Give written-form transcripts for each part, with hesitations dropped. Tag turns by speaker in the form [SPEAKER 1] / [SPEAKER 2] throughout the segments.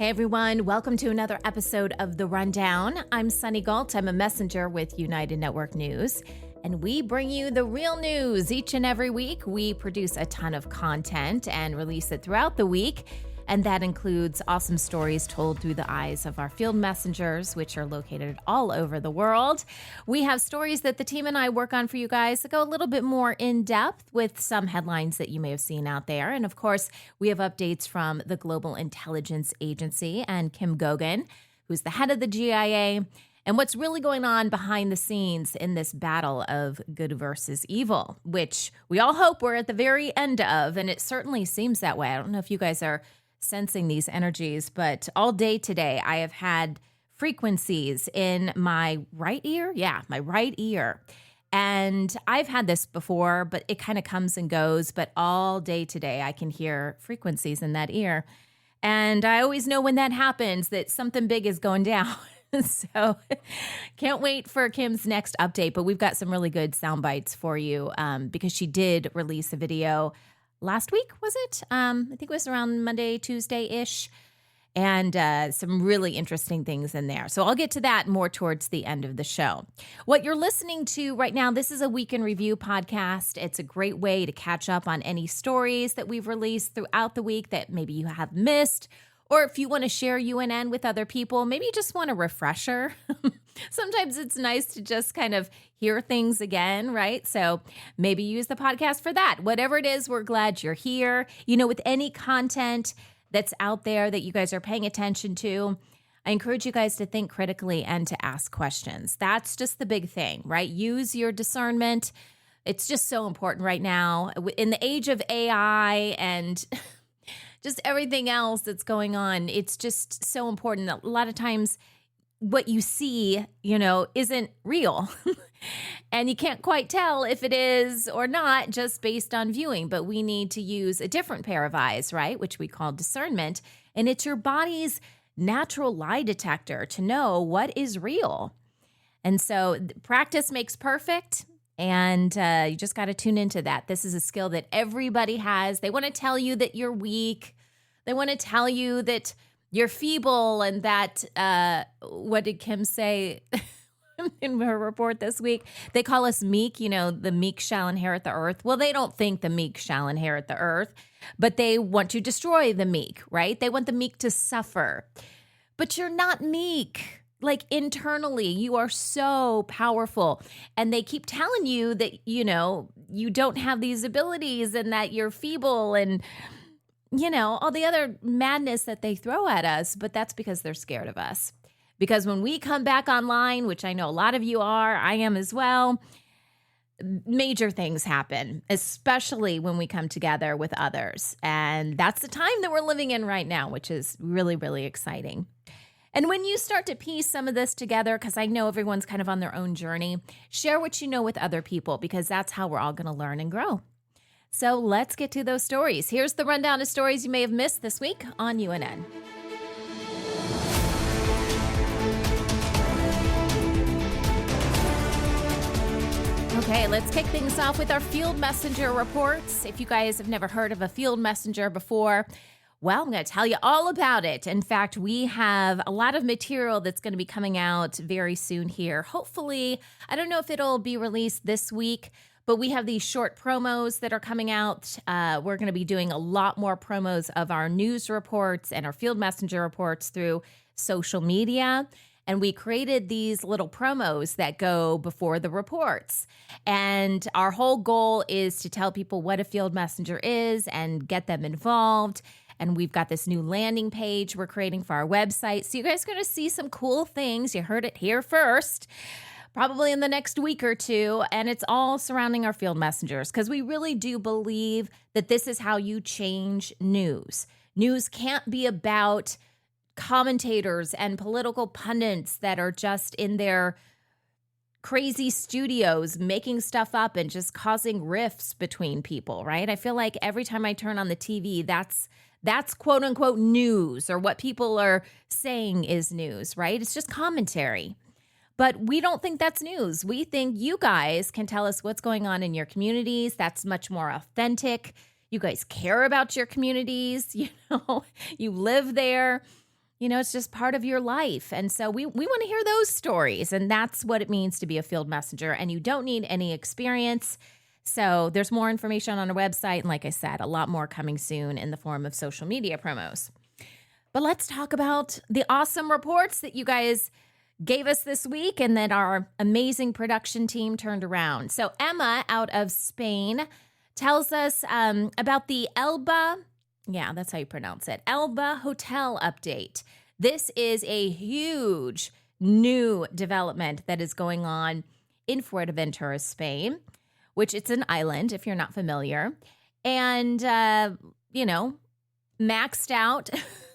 [SPEAKER 1] Hey everyone, welcome to another episode of The Rundown. I'm Sunny Galt. I'm a messenger with United Network News, and we bring you the real news each and every week. We produce a ton of content and release it throughout the week, and that includes awesome stories told through the eyes of our field messengers, which are located all over the world. We have stories that the team and I work on for you guys that go a little bit more in depth with some headlines that you may have seen out there. And of course, we have updates from the Global Intelligence Agency and Kim Gogan, who's the head of the GIA, and what's really going on behind the scenes in this battle of good versus evil, which we all hope we're at the very end of, and it certainly seems that way. I don't know if you guys are sensing these energies, but all day today I have had frequencies in my right ear. Yeah, my right ear. And I've had this before, but it kind of comes and goes. But all day today I can hear frequencies in that ear. And I always know when that happens that something big is going down. So can't wait for Kim's next update. But we've got some really good sound bites for you because she did release a video last week, was it? I think it was around Monday, Tuesday-ish, and some really interesting things in there. So I'll get to that more towards the end of the show. What you're listening to right now, this is a Week in Review podcast. It's a great way to catch up on any stories that we've released throughout the week that maybe you have missed, or if you want to share UNN with other people, maybe you just want a refresher. Sometimes it's nice to just kind of hear things again, right? So maybe use the podcast for that. Whatever it is, we're glad you're here. You know, with any content that's out there that you guys are paying attention to, I encourage you guys to think critically and to ask questions. That's just the big thing, right? Use your discernment. It's just so important right now. In the age of AI and just everything else that's going on, it's just so important that a lot of times what you see, you know, isn't real. And you can't quite tell if it is or not just based on viewing. But we need to use a different pair of eyes, right? Which we call discernment. And it's your body's natural lie detector to know what is real. And so practice makes perfect. And you just got to tune into that. This is a skill that everybody has. They want to tell you that you're weak. They want to tell you that you're feeble and that, what did Kim say in her report this week? They call us meek, you know, the meek shall inherit the earth. Well, they don't think the meek shall inherit the earth, but they want to destroy the meek, right? They want the meek to suffer. But you're not meek. Like internally, you are so powerful. And they keep telling you that, you know, you don't have these abilities and that you're feeble and, you know, all the other madness that they throw at us. But that's because they're scared of us. Because when we come back online, which I know a lot of you are, I am as well, major things happen, especially when we come together with others. And that's the time that we're living in right now, which is really, really exciting. And when you start to piece some of this together, because I know everyone's kind of on their own journey, share what you know with other people, because that's how we're all going to learn and grow. So let's get to those stories. Here's the rundown of stories you may have missed this week on UNN. Okay, let's kick things off with our field messenger reports. If you guys have never heard of a field messenger before, well, I'm going to tell you all about it. In fact, we have a lot of material that's going to be coming out very soon here. Hopefully, I don't know if it'll be released this week, but we have these short promos that are coming out. We're going to be doing a lot more promos of our news reports and our field messenger reports through social media. And we created these little promos that go before the reports. And our whole goal is to tell people what a field messenger is and get them involved. And we've got this new landing page we're creating for our website. So you guys are going to see some cool things. You heard it here first, probably in the next week or two. And it's all surrounding our field messengers because we really do believe that this is how you change news. News can't be about commentators and political pundits that are just in their crazy studios making stuff up and just causing rifts between people, right? I feel like every time I turn on the TV, that's quote unquote news, or what people are saying is news, right? It's just commentary. But we don't think that's news. We think you guys can tell us what's going on in your communities. That's much more authentic. You guys care about your communities. You know, you live there. it's just part of your life. And so we want to hear those stories. And that's what it means to be a field messenger. And you don't need any experience. So there's more information on our website. And like I said, a lot more coming soon in the form of social media promos. But let's talk about the awesome reports that you guys gave us this week and that our amazing production team turned around. So Emma out of Spain tells us about the Elba, yeah, that's how you pronounce it, Elba Hotel update. This is a huge new development that is going on in Fuerteventura, Spain, which it's an island if you're not familiar. And, maxed out.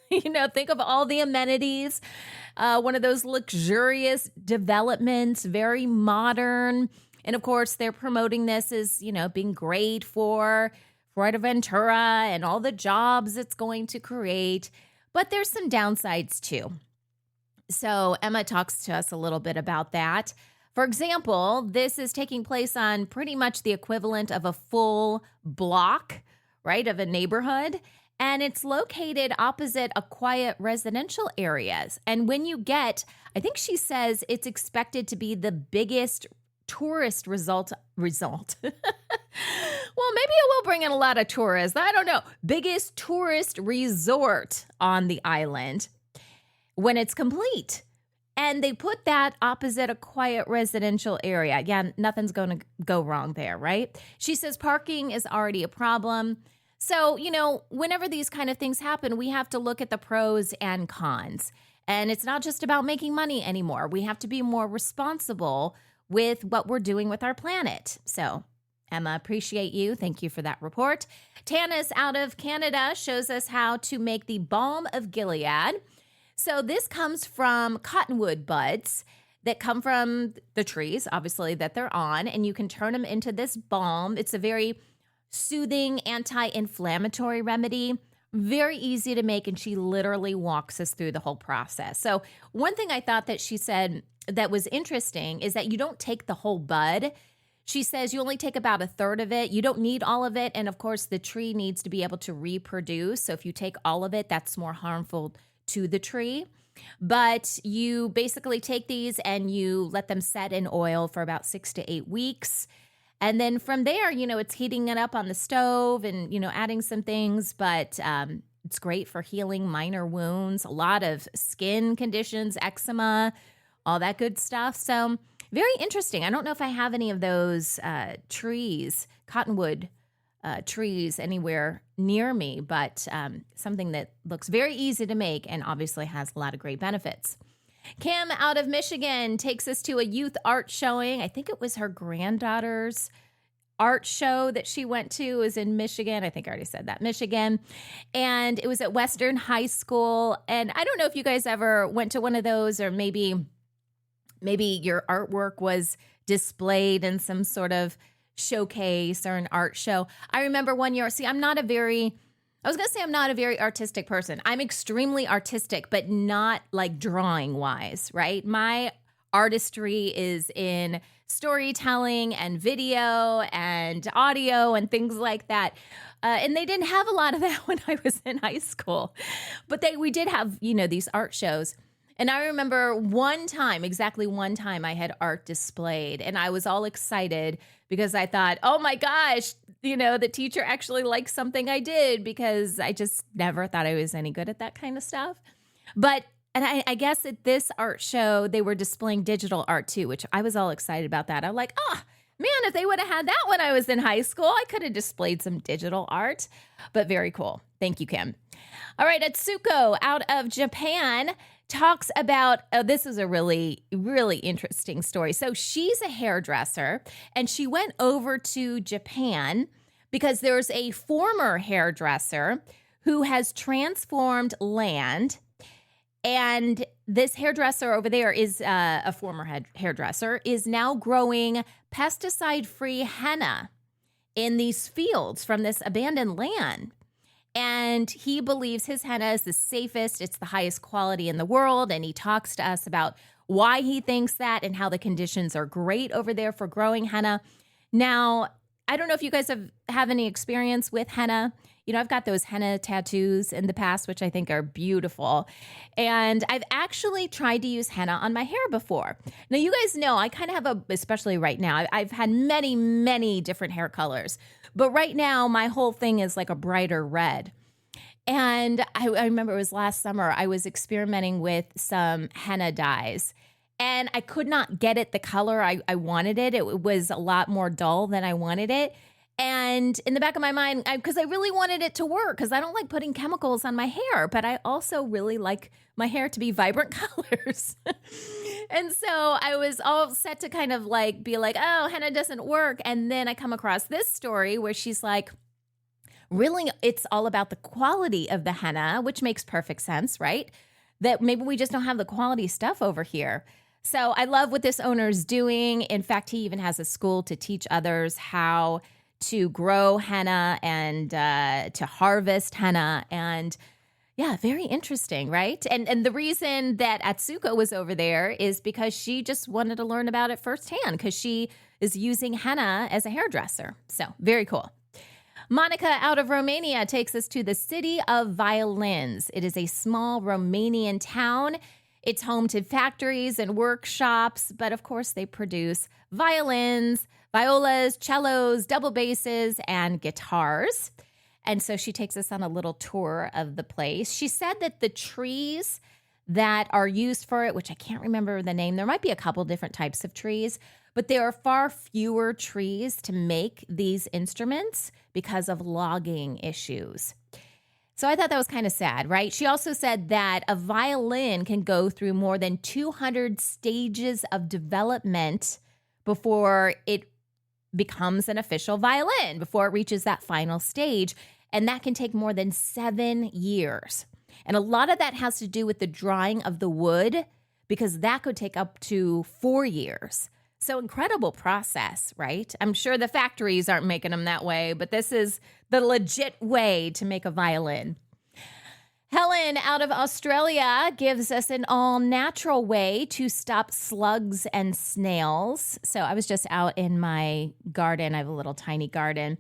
[SPEAKER 1] Think of all the amenities. One of those luxurious developments, very modern. And of course, they're promoting this as, being great for Fuerteventura and all the jobs it's going to create. But there's some downsides too. So Emma talks to us a little bit about that. For example, this is taking place on pretty much the equivalent of a full block, right, of a neighborhood. And it's located opposite a quiet residential areas. And when you get, I think she says it's expected to be the biggest tourist result. Well, maybe it will bring in a lot of tourists. I don't know. Biggest tourist resort on the island when it's complete. And they put that opposite a quiet residential area. Yeah, nothing's going to go wrong there, right? She says parking is already a problem. So, whenever these kind of things happen, we have to look at the pros and cons. And it's not just about making money anymore. We have to be more responsible with what we're doing with our planet. So, Emma, appreciate you. Thank you for that report. Tanis out of Canada shows us how to make the balm of Gilead. So this comes from cottonwood buds that come from the trees, obviously, that they're on. And you can turn them into this balm. It's a very soothing, anti-inflammatory remedy, very easy to make, and she literally walks us through the whole process. So one thing I thought that she said that was interesting is that you don't take the whole bud. She says you only take about a third of it. You don't need all of it. And of course, the tree needs to be able to reproduce. So if you take all of it, that's more harmful to the tree. But you basically take these and you let them set in oil for about 6 to 8 weeks. And then from there, it's heating it up on the stove and, adding some things. But it's great for healing minor wounds, a lot of skin conditions, eczema, all that good stuff. So very interesting. I don't know if I have any of those trees, cottonwood trees anywhere near me, but something that looks very easy to make and obviously has a lot of great benefits. Kim out of Michigan takes us to a youth art showing. I think it was her granddaughter's art show that she went to. Is in Michigan. I think I already said that, Michigan. And it was at Western High School. And I don't know if you guys ever went to one of those, or maybe your artwork was displayed in some sort of showcase or an art show. I remember one year, I'm not a very artistic person. I'm extremely artistic, but not like drawing wise, right? My artistry is in storytelling and video and audio and things like that. And they didn't have a lot of that when I was in high school, but we did have, these art shows. And I remember exactly one time I had art displayed and I was all excited because I thought, oh my gosh, the teacher actually liked something I did, because I just never thought I was any good at that kind of stuff. And I guess at this art show, they were displaying digital art too, which I was all excited about that. I'm like, man, if they would have had that when I was in high school, I could have displayed some digital art, but very cool. Thank you, Kim. All right, Atsuko out of Japan talks about, this is a really, really interesting story. So she's a hairdresser and she went over to Japan because there's a former hairdresser who has transformed land. And this hairdresser over there is a former hairdresser, is now growing pesticide-free henna in these fields from this abandoned land. And he believes his henna is the safest, it's the highest quality in the world. And he talks to us about why he thinks that and how the conditions are great over there for growing henna. Now, I don't know if you guys have any experience with henna. I've got those henna tattoos in the past, which I think are beautiful. And I've actually tried to use henna on my hair before. Now, you guys know I kind of have especially right now, I've had many, many different hair colors. But right now, my whole thing is like a brighter red. And I remember it was last summer, I was experimenting with some henna dyes. And I could not get it the color I wanted it. It was a lot more dull than I wanted it. And in the back of my mind, because I really wanted it to work, because I don't like putting chemicals on my hair, but I also really like my hair to be vibrant colors. And so I was all set to kind of like be like, oh, henna doesn't work. And then I come across this story where she's like, really, it's all about the quality of the henna, which makes perfect sense, right? That maybe we just don't have the quality stuff over here. So I love what this owner's doing. In fact, he even has a school to teach others how to grow henna and to harvest henna. And yeah, very interesting, right? And the reason that Atsuko was over there is because she just wanted to learn about it firsthand, because she is using henna as a hairdresser. So very cool. Monica out of Romania takes us to the city of violins. It is a small Romanian town. It's home to factories and workshops, but of course they produce violins, violas, cellos, double basses, and guitars. And so she takes us on a little tour of the place. She said that the trees that are used for it, which I can't remember the name, there might be a couple different types of trees, but there are far fewer trees to make these instruments because of logging issues. So I thought that was kind of sad, right? She also said that a violin can go through more than 200 stages of development before it becomes an official violin, before it reaches that final stage. And that can take more than 7 years. And a lot of that has to do with the drying of the wood, because that could take up to 4 years. So incredible process, right? I'm sure the factories aren't making them that way, but this is the legit way to make a violin. Helen out of Australia gives us an all-natural way to stop slugs and snails. So I was just out in my garden. I have a little tiny garden.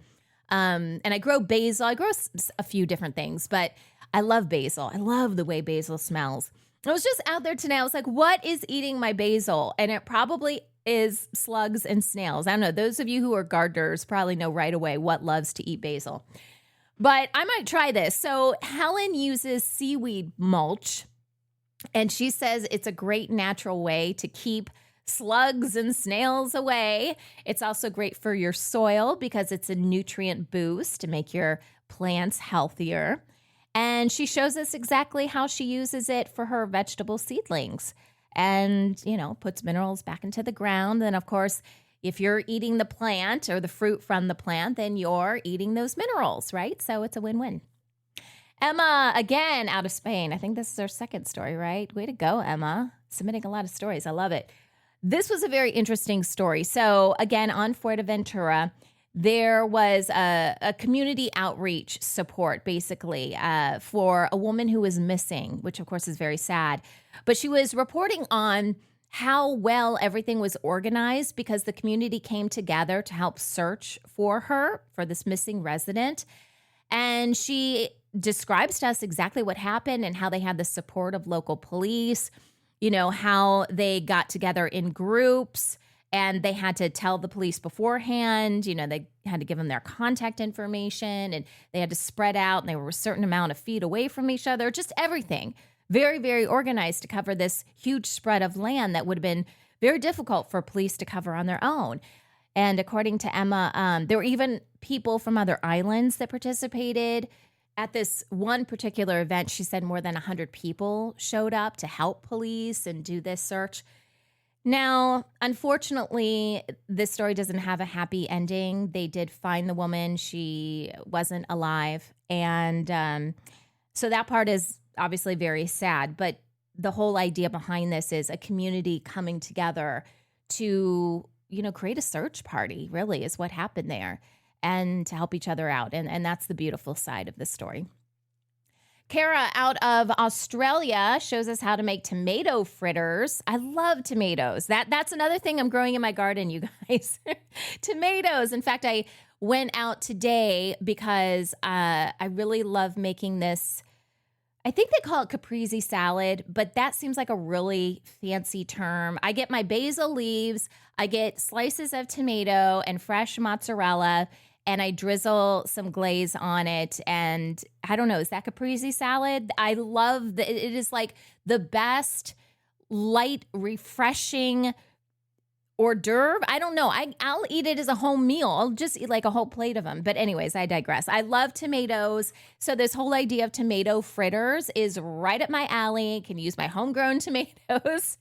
[SPEAKER 1] And I grow basil. I grow a few different things, but I love basil. I love the way basil smells. I was just out there today. I was like, what is eating my basil? And it probably is slugs and snails. I don't know. Those of you who are gardeners probably know right away what loves to eat basil. But I might try this. So Helen uses seaweed mulch, and she says it's a great natural way to keep slugs and snails away. It's also great for your soil because it's a nutrient boost to make your plants healthier. And she shows us exactly how she uses it for her vegetable seedlings and, puts minerals back into the ground. And of course, if you're eating the plant or the fruit from the plant, then you're eating those minerals, right? So it's a win-win. Emma, again, out of Spain. I think this is our second story, right? Way to go, Emma. Submitting a lot of stories. I love it. This was a very interesting story. So again, on Fuerteventura, there was a community outreach support, basically, for a woman who was missing, which of course is very sad. But she was reporting on how well everything was organized because the community came together to help search for her, for this missing resident. And she describes to us exactly what happened and how they had the support of local police, how they got together in groups and they had to tell the police beforehand, they had to give them their contact information and they had to spread out and they were a certain amount of feet away from each other, just everything. Very, very organized to cover this huge spread of land that would have been very difficult for police to cover on their own. And according to Emma, there were even people from other islands that participated. At this one particular event, she said more than 100 people showed up to help police and do this search. Now, unfortunately, this story doesn't have a happy ending. They did find the woman. She wasn't alive. And so that part is obviously very sad. But the whole idea behind this is a community coming together to, create a search party, really, is what happened there, and to help each other out. And that's the beautiful side of the story. Kara out of Australia shows us how to make tomato fritters. I love tomatoes. That's another thing I'm growing in my garden, you guys. Tomatoes. In fact, I went out today because I really love making this. I think they call it caprese salad, but that seems like a really fancy term. I get my basil leaves, I get slices of tomato and fresh mozzarella, and I drizzle some glaze on it. And I don't know, is that caprese salad? I love that. It is like the best light, refreshing hors d'oeuvre. I don't know. I'll eat it as a whole meal. I'll just eat like a whole plate of them. But anyways, I digress. I love tomatoes. So this whole idea of tomato fritters is right up my alley. Can use my homegrown tomatoes.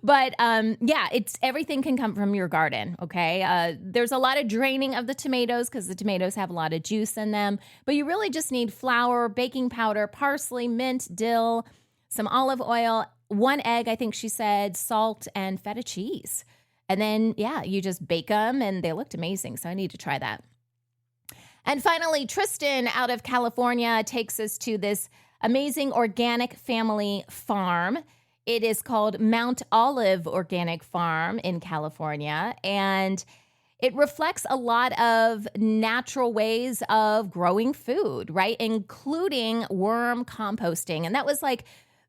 [SPEAKER 1] But yeah, it's everything can come from your garden. Okay. There's a lot of draining of the tomatoes because the tomatoes have a lot of juice in them. But you really just need flour, baking powder, parsley, mint, dill, some olive oil, 1 egg, I think she said, salt, and feta cheese. And then, yeah, you just bake them, and they looked amazing, so I need to try that. And finally, Tristan out of California takes us to this amazing organic family farm. It is called Mount Olive Organic Farm in California, and it reflects a lot of natural ways of growing food, right, including worm composting. And that was like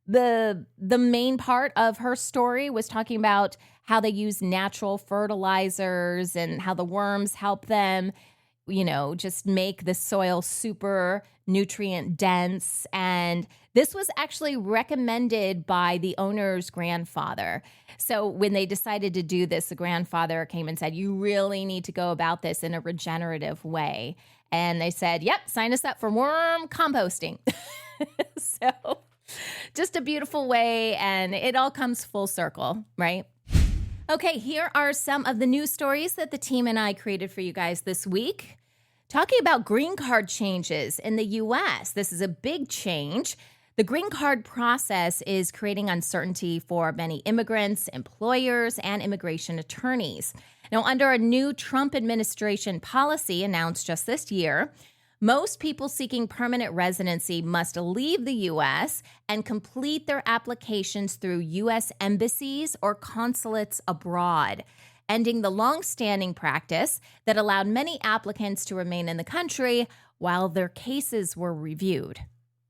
[SPEAKER 1] the main part of her story, was talking about how they use natural fertilizers and how the worms help them, just make the soil super nutrient dense. And this was actually recommended by the owner's grandfather. So when they decided to do this, the grandfather came and said, you really need to go about this in a regenerative way. And they said, yep, sign us up for worm composting. So just a beautiful way, and it all comes full circle, right? Okay, here are some of the news stories that the team and I created for you guys this week. Talking about green card changes in the U.S. This is a big change. The green card process is creating uncertainty for many immigrants, employers, and immigration attorneys. Now, under a new Trump administration policy announced just this year, most people seeking permanent residency must leave the U.S. and complete their applications through U.S. embassies or consulates abroad, ending the long-standing practice that allowed many applicants to remain in the country while their cases were reviewed.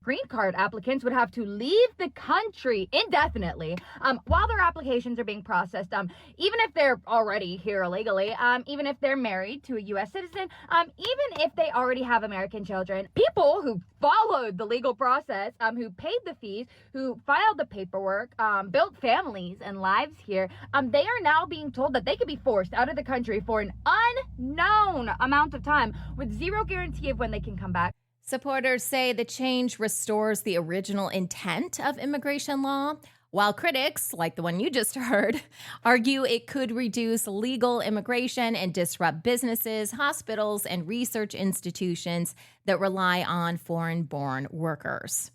[SPEAKER 2] Green card applicants would have to leave the country indefinitely while their applications are being processed, even if they're already here illegally, even if they're married to a U.S. citizen, even if they already have American children. People who followed the legal process, who paid the fees, who filed the paperwork, built families and lives here, they are now being told that they could be forced out of the country for an unknown amount of time with zero guarantee of when they can come back.
[SPEAKER 1] Supporters say the change restores the original intent of immigration law, while critics, like the one you just heard, argue it could reduce legal immigration and disrupt businesses, hospitals, and research institutions that rely on foreign-born workers.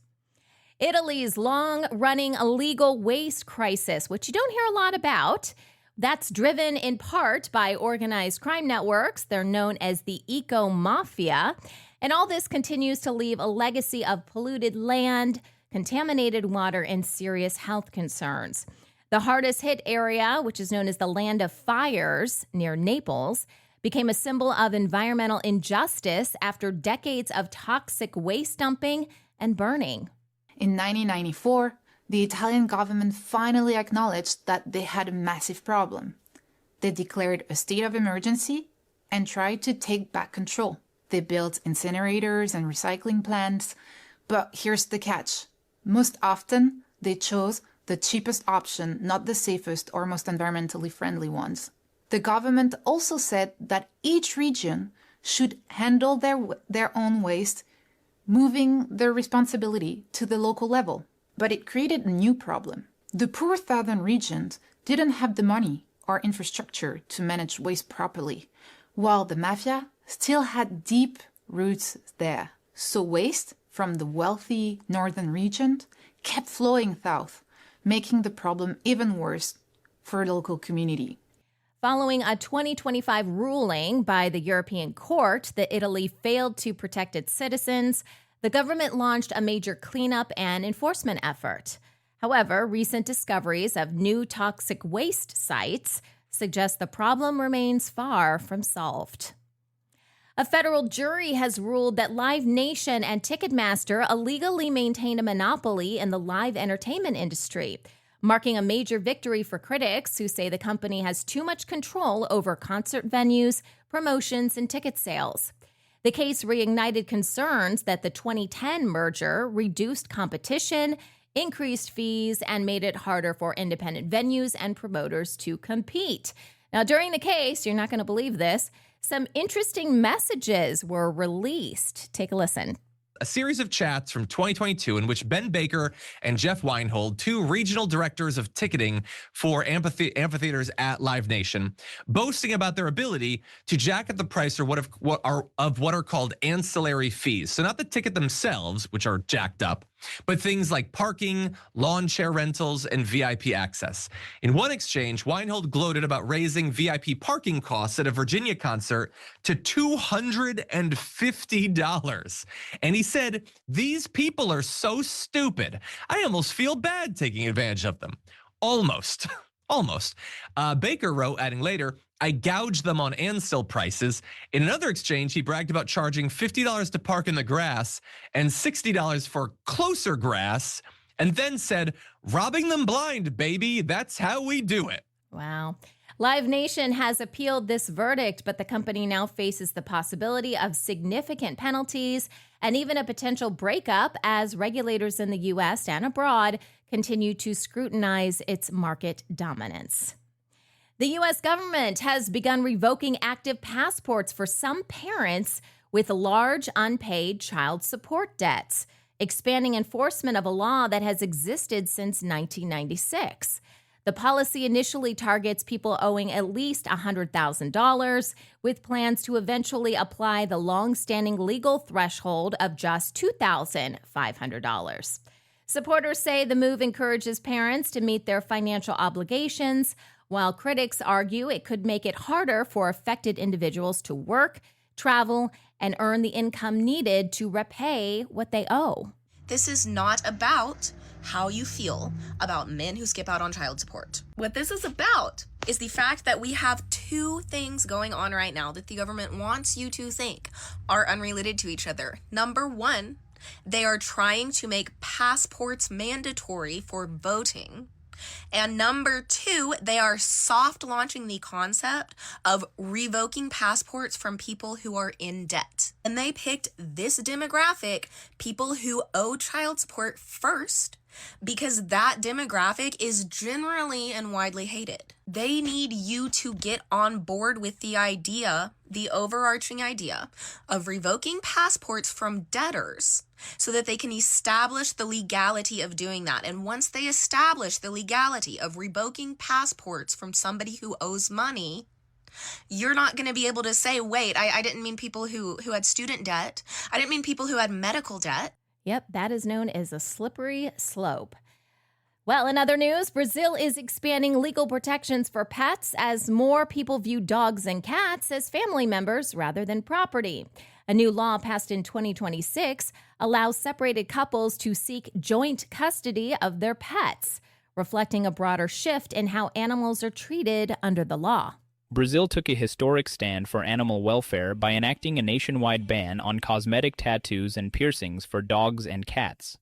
[SPEAKER 1] Italy's long-running illegal waste crisis, which you don't hear a lot about, that's driven in part by organized crime networks. They're known as the eco-mafia. And all this continues to leave a legacy of polluted land, contaminated water, and serious health concerns. The hardest hit area, which is known as the Land of Fires near Naples, became a symbol of environmental injustice after decades of toxic waste dumping and burning.
[SPEAKER 3] In 1994, the Italian government finally acknowledged that they had a massive problem. They declared a state of emergency and tried to take back control. They built incinerators and recycling plants, but here's the catch. Most often, they chose the cheapest option, not the safest or most environmentally friendly ones. The government also said that each region should handle their own waste, moving their responsibility to the local level. But it created a new problem. The poor southern regions didn't have the money or infrastructure to manage waste properly, while the mafia still had deep roots there. So waste from the wealthy northern region kept flowing south, making the problem even worse for the local community.
[SPEAKER 1] Following a 2025 ruling by the European Court that Italy failed to protect its citizens, the government launched a major cleanup and enforcement effort. However, recent discoveries of new toxic waste sites suggest the problem remains far from solved. A federal jury has ruled that Live Nation and Ticketmaster illegally maintain a monopoly in the live entertainment industry, marking a major victory for critics who say the company has too much control over concert venues, promotions, and ticket sales. The case reignited concerns that the 2010 merger reduced competition, increased fees, and made it harder for independent venues and promoters to compete. Now, during the case, you're not going to believe this, some interesting messages were released. Take a listen.
[SPEAKER 4] A series of chats from 2022 in which Ben Baker and Jeff Weinhold, two regional directors of ticketing for amphitheaters at Live Nation, boasting about their ability to jack up the price of what are called ancillary fees. So not the ticket themselves, which are jacked up, but things like parking, lawn chair rentals, and VIP access. In one exchange, Weinhold gloated about raising VIP parking costs at a Virginia concert to $250. And he said, "These people are so stupid. I almost feel bad taking advantage of them." Almost. Baker wrote, adding later, "I gouged them on ancil prices." In another exchange, he bragged about charging $50 to park in the grass and $60 for closer grass, and then said, "Robbing them blind, baby. That's how we do it."
[SPEAKER 1] Wow. Live Nation has appealed this verdict, but the company now faces the possibility of significant penalties and even a potential breakup as regulators in the U.S. and abroad continue to scrutinize its market dominance. The U.S. government has begun revoking active passports for some parents with large unpaid child support debts, expanding enforcement of a law that has existed since 1996. The policy initially targets people owing at least $100,000, with plans to eventually apply the long-standing legal threshold of just $2,500. Supporters say the move encourages parents to meet their financial obligations, while critics argue it could make it harder for affected individuals to work, travel, and earn the income needed to repay what they owe.
[SPEAKER 5] This is not about how you feel about men who skip out on child support. What this is about is the fact that we have two things going on right now that the government wants you to think are unrelated to each other. Number one, they are trying to make passports mandatory for voting. And number two, they are soft launching the concept of revoking passports from people who are in debt. And they picked this demographic, people who owe child support, first, because that demographic is generally and widely hated. They need you to get on board with the idea, the overarching idea, of revoking passports from debtors so that they can establish the legality of doing that. And once they establish the legality of revoking passports from somebody who owes money, you're not going to be able to say, wait, I didn't mean people who had student debt. I didn't mean people who had medical debt.
[SPEAKER 1] Yep, that is known as a slippery slope. Well, in other news, Brazil is expanding legal protections for pets as more people view dogs and cats as family members rather than property. A new law passed in 2026 allows separated couples to seek joint custody of their pets, reflecting a broader shift in how animals are treated under the law.
[SPEAKER 6] Brazil took a historic stand for animal welfare by enacting a nationwide ban on cosmetic tattoos and piercings for dogs and cats.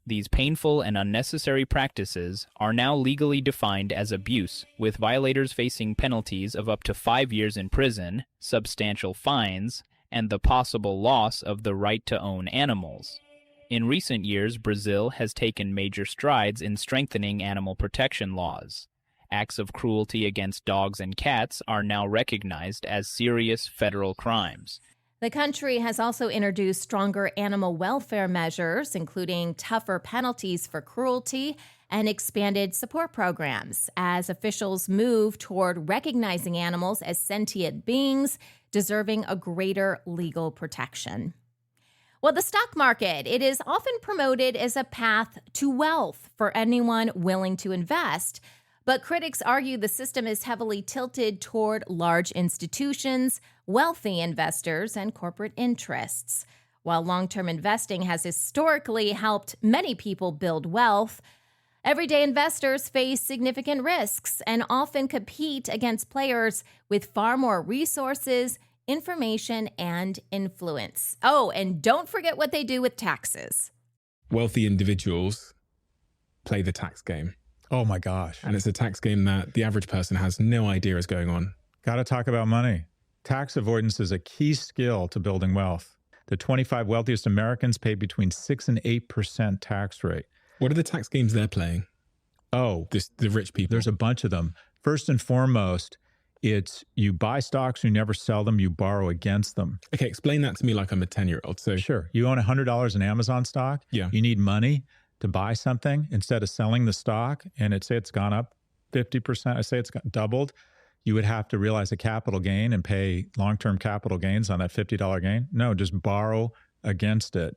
[SPEAKER 6] These painful and unnecessary practices are now legally defined as abuse, with violators facing penalties of up to 5 years in prison, substantial fines, and the possible loss of the right to own animals. In recent years, Brazil has taken major strides in strengthening animal protection laws. Acts of cruelty against dogs and cats are now recognized as serious federal crimes.
[SPEAKER 1] The country has also introduced stronger animal welfare measures, including tougher penalties for cruelty and expanded support programs, as officials move toward recognizing animals as sentient beings deserving a greater legal protection. Well, the stock market, it is often promoted as a path to wealth for anyone willing to invest. But critics argue the system is heavily tilted toward large institutions, wealthy investors, and corporate interests. While long-term investing has historically helped many people build wealth, everyday investors face significant risks and often compete against players with far more resources, information, and influence. Oh, and don't forget what they do with taxes.
[SPEAKER 7] Wealthy individuals play the tax game.
[SPEAKER 8] Oh my gosh.
[SPEAKER 7] And it's a tax game that the average person has no idea is going on.
[SPEAKER 8] Got to talk about money. Tax avoidance is a key skill to building wealth. The 25 wealthiest Americans pay between 6 and 8% tax rate.
[SPEAKER 7] What are the tax games they're playing?
[SPEAKER 8] Oh,
[SPEAKER 7] The rich people.
[SPEAKER 8] there's a bunch of them. First and foremost, it's you buy stocks, you never sell them, you borrow against them.
[SPEAKER 7] Okay, explain that to me like I'm a 10-year-old. So
[SPEAKER 8] Sure. You own $100 in Amazon stock.
[SPEAKER 7] Yeah.
[SPEAKER 8] You need money to buy something instead of selling the stock, and say it's gone up 50%. I say it's got doubled. You would have to realize a capital gain and pay long-term capital gains on that $50 gain. No, just borrow against it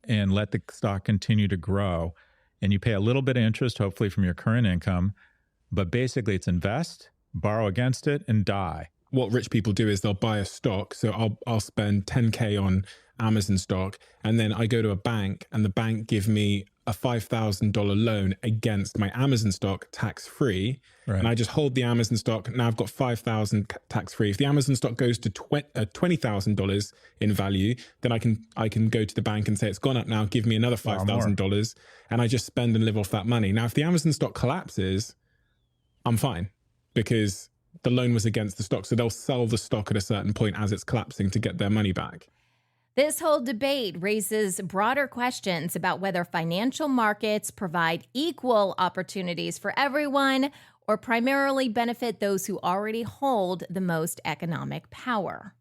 [SPEAKER 8] and let the stock continue to grow. And you pay a little bit of interest, hopefully from your current income. But basically it's invest, borrow against it, and die.
[SPEAKER 7] what rich people do is they'll buy a stock. So I'll spend 10K on Amazon stock, and then I go to a bank and the bank give me a $5,000 loan against my Amazon stock tax-free.
[SPEAKER 8] Right.
[SPEAKER 7] And I just hold the Amazon stock. Now I've got $5,000 tax-free. If the Amazon stock goes to $20,000 in value, then I can go to the bank and say, it's gone up now, give me another $5,000. And I just spend and live off that money. Now, if the Amazon stock collapses, I'm fine because the loan was against the stock. So they'll sell the stock at a certain point as it's collapsing to get their money back.
[SPEAKER 1] This whole debate raises broader questions about whether financial markets provide equal opportunities for everyone or primarily benefit those who already hold the most economic power.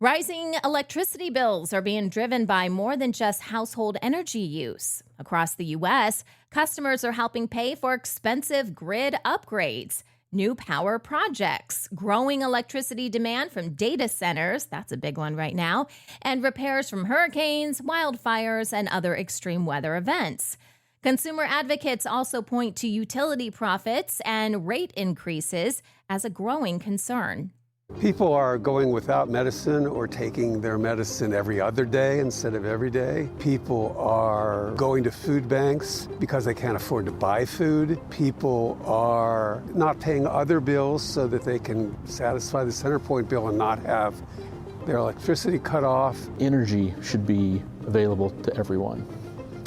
[SPEAKER 1] Rising electricity bills are being driven by more than just household energy use. Across the U.S., customers are helping pay for expensive grid upgrades, new power projects, growing electricity demand from data centers, that's a big one right now, and repairs from hurricanes, wildfires, and other extreme weather events. Consumer advocates also point to utility profits and rate increases as a growing concern.
[SPEAKER 9] People are going without medicine or taking their medicine every other day instead of every day. People are going to food banks because they can't afford to buy food. People are not paying other bills so that they can satisfy the Centerpoint bill and not have their electricity cut off.
[SPEAKER 10] Energy should be available to everyone.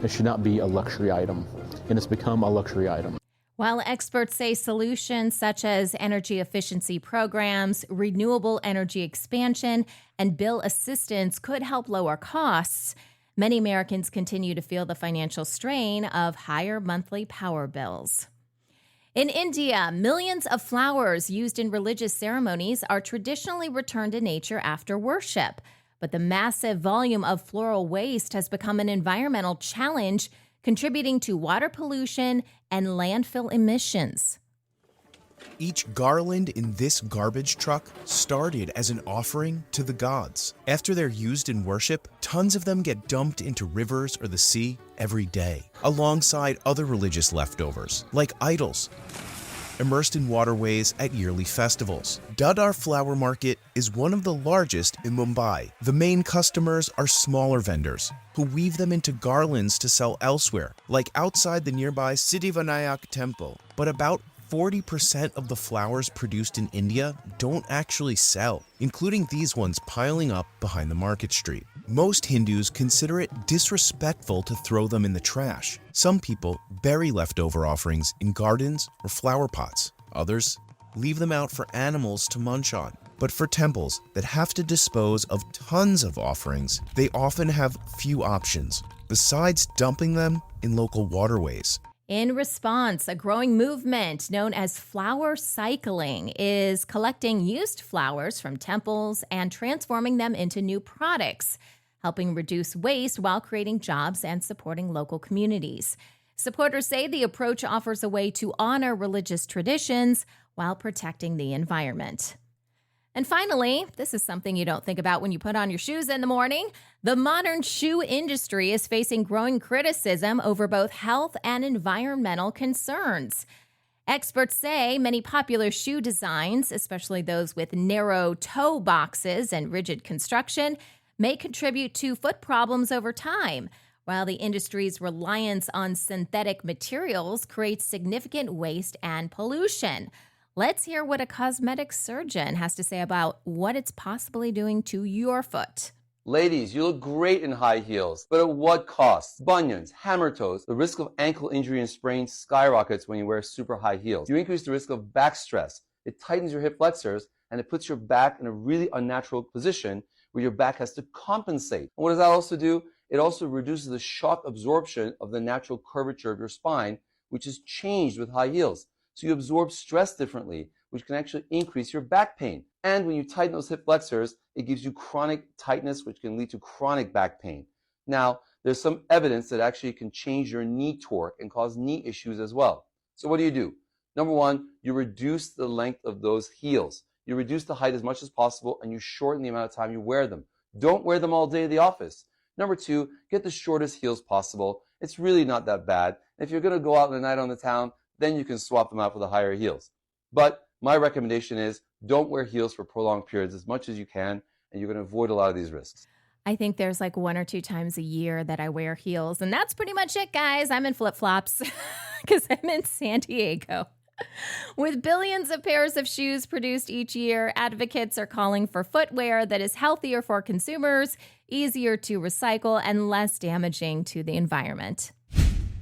[SPEAKER 10] It should not be a luxury item, and it's become a luxury item.
[SPEAKER 1] While experts say solutions such as energy efficiency programs, renewable energy expansion, and bill assistance could help lower costs, many Americans continue to feel the financial strain of higher monthly power bills. In India, millions of flowers used in religious ceremonies are traditionally returned to nature after worship. But the massive volume of floral waste has become an environmental challenge, contributing to water pollution and landfill emissions.
[SPEAKER 11] Each garland in this garbage truck started as an offering to the gods. After they're used in worship, tons of them get dumped into rivers or the sea every day, alongside other religious leftovers, like idols, immersed in waterways at yearly festivals. Dadar Flower Market is one of the largest in Mumbai. The main customers are smaller vendors who weave them into garlands to sell elsewhere, like outside the nearby Siddhivinayak temple. But about 40% of the flowers produced in India don't actually sell, including these ones piling up behind the market street. Most Hindus consider it disrespectful to throw them in the trash. Some people bury leftover offerings in gardens or flower pots. Others leave them out for animals to munch on. But for temples that have to dispose of tons of offerings, they often have few options, besides dumping them in local waterways.
[SPEAKER 1] In response, a growing movement known as flower cycling is collecting used flowers from temples and transforming them into new products, helping reduce waste while creating jobs and supporting local communities. Supporters say the approach offers a way to honor religious traditions while protecting the environment. And finally, this is something you don't think about when you put on your shoes in the morning. The modern shoe industry is facing growing criticism over both health and environmental concerns. Experts say many popular shoe designs, especially those with narrow toe boxes and rigid construction, may contribute to foot problems over time, while the industry's reliance on synthetic materials creates significant waste and pollution. Let's hear what a cosmetic surgeon has to say about what it's possibly doing to your foot.
[SPEAKER 12] Ladies, you look great in high heels, but at what cost? Bunions, hammer toes, the risk of ankle injury and sprain skyrockets when you wear super high heels. You increase the risk of back stress. It tightens your hip flexors and it puts your back in a really unnatural position where your back has to compensate. And what does that also do? It also reduces the shock absorption of the natural curvature of your spine, which is changed with high heels. So you absorb stress differently, which can actually increase your back pain. And when you tighten those hip flexors, it gives you chronic tightness, which can lead to chronic back pain. Now, there's some evidence that actually can change your knee torque and cause knee issues as well. So what do? Number one, you reduce the length of those heels. You reduce the height as much as possible, and you shorten the amount of time you wear them. Don't wear them all day at the office. Number two, get the shortest heels possible. It's really not that bad. If you're going to go out in the night on the town, then you can swap them out for the higher heels. But my recommendation is don't wear heels for prolonged periods as much as you can, and you're going to avoid a lot of these risks.
[SPEAKER 1] I think there's like 1 or 2 times a year that I wear heels, and that's pretty much it, guys. I'm in flip-flops because I'm in San Diego. With billions of pairs of shoes produced each year, advocates are calling for footwear that is healthier for consumers, easier to recycle, and less damaging to the environment.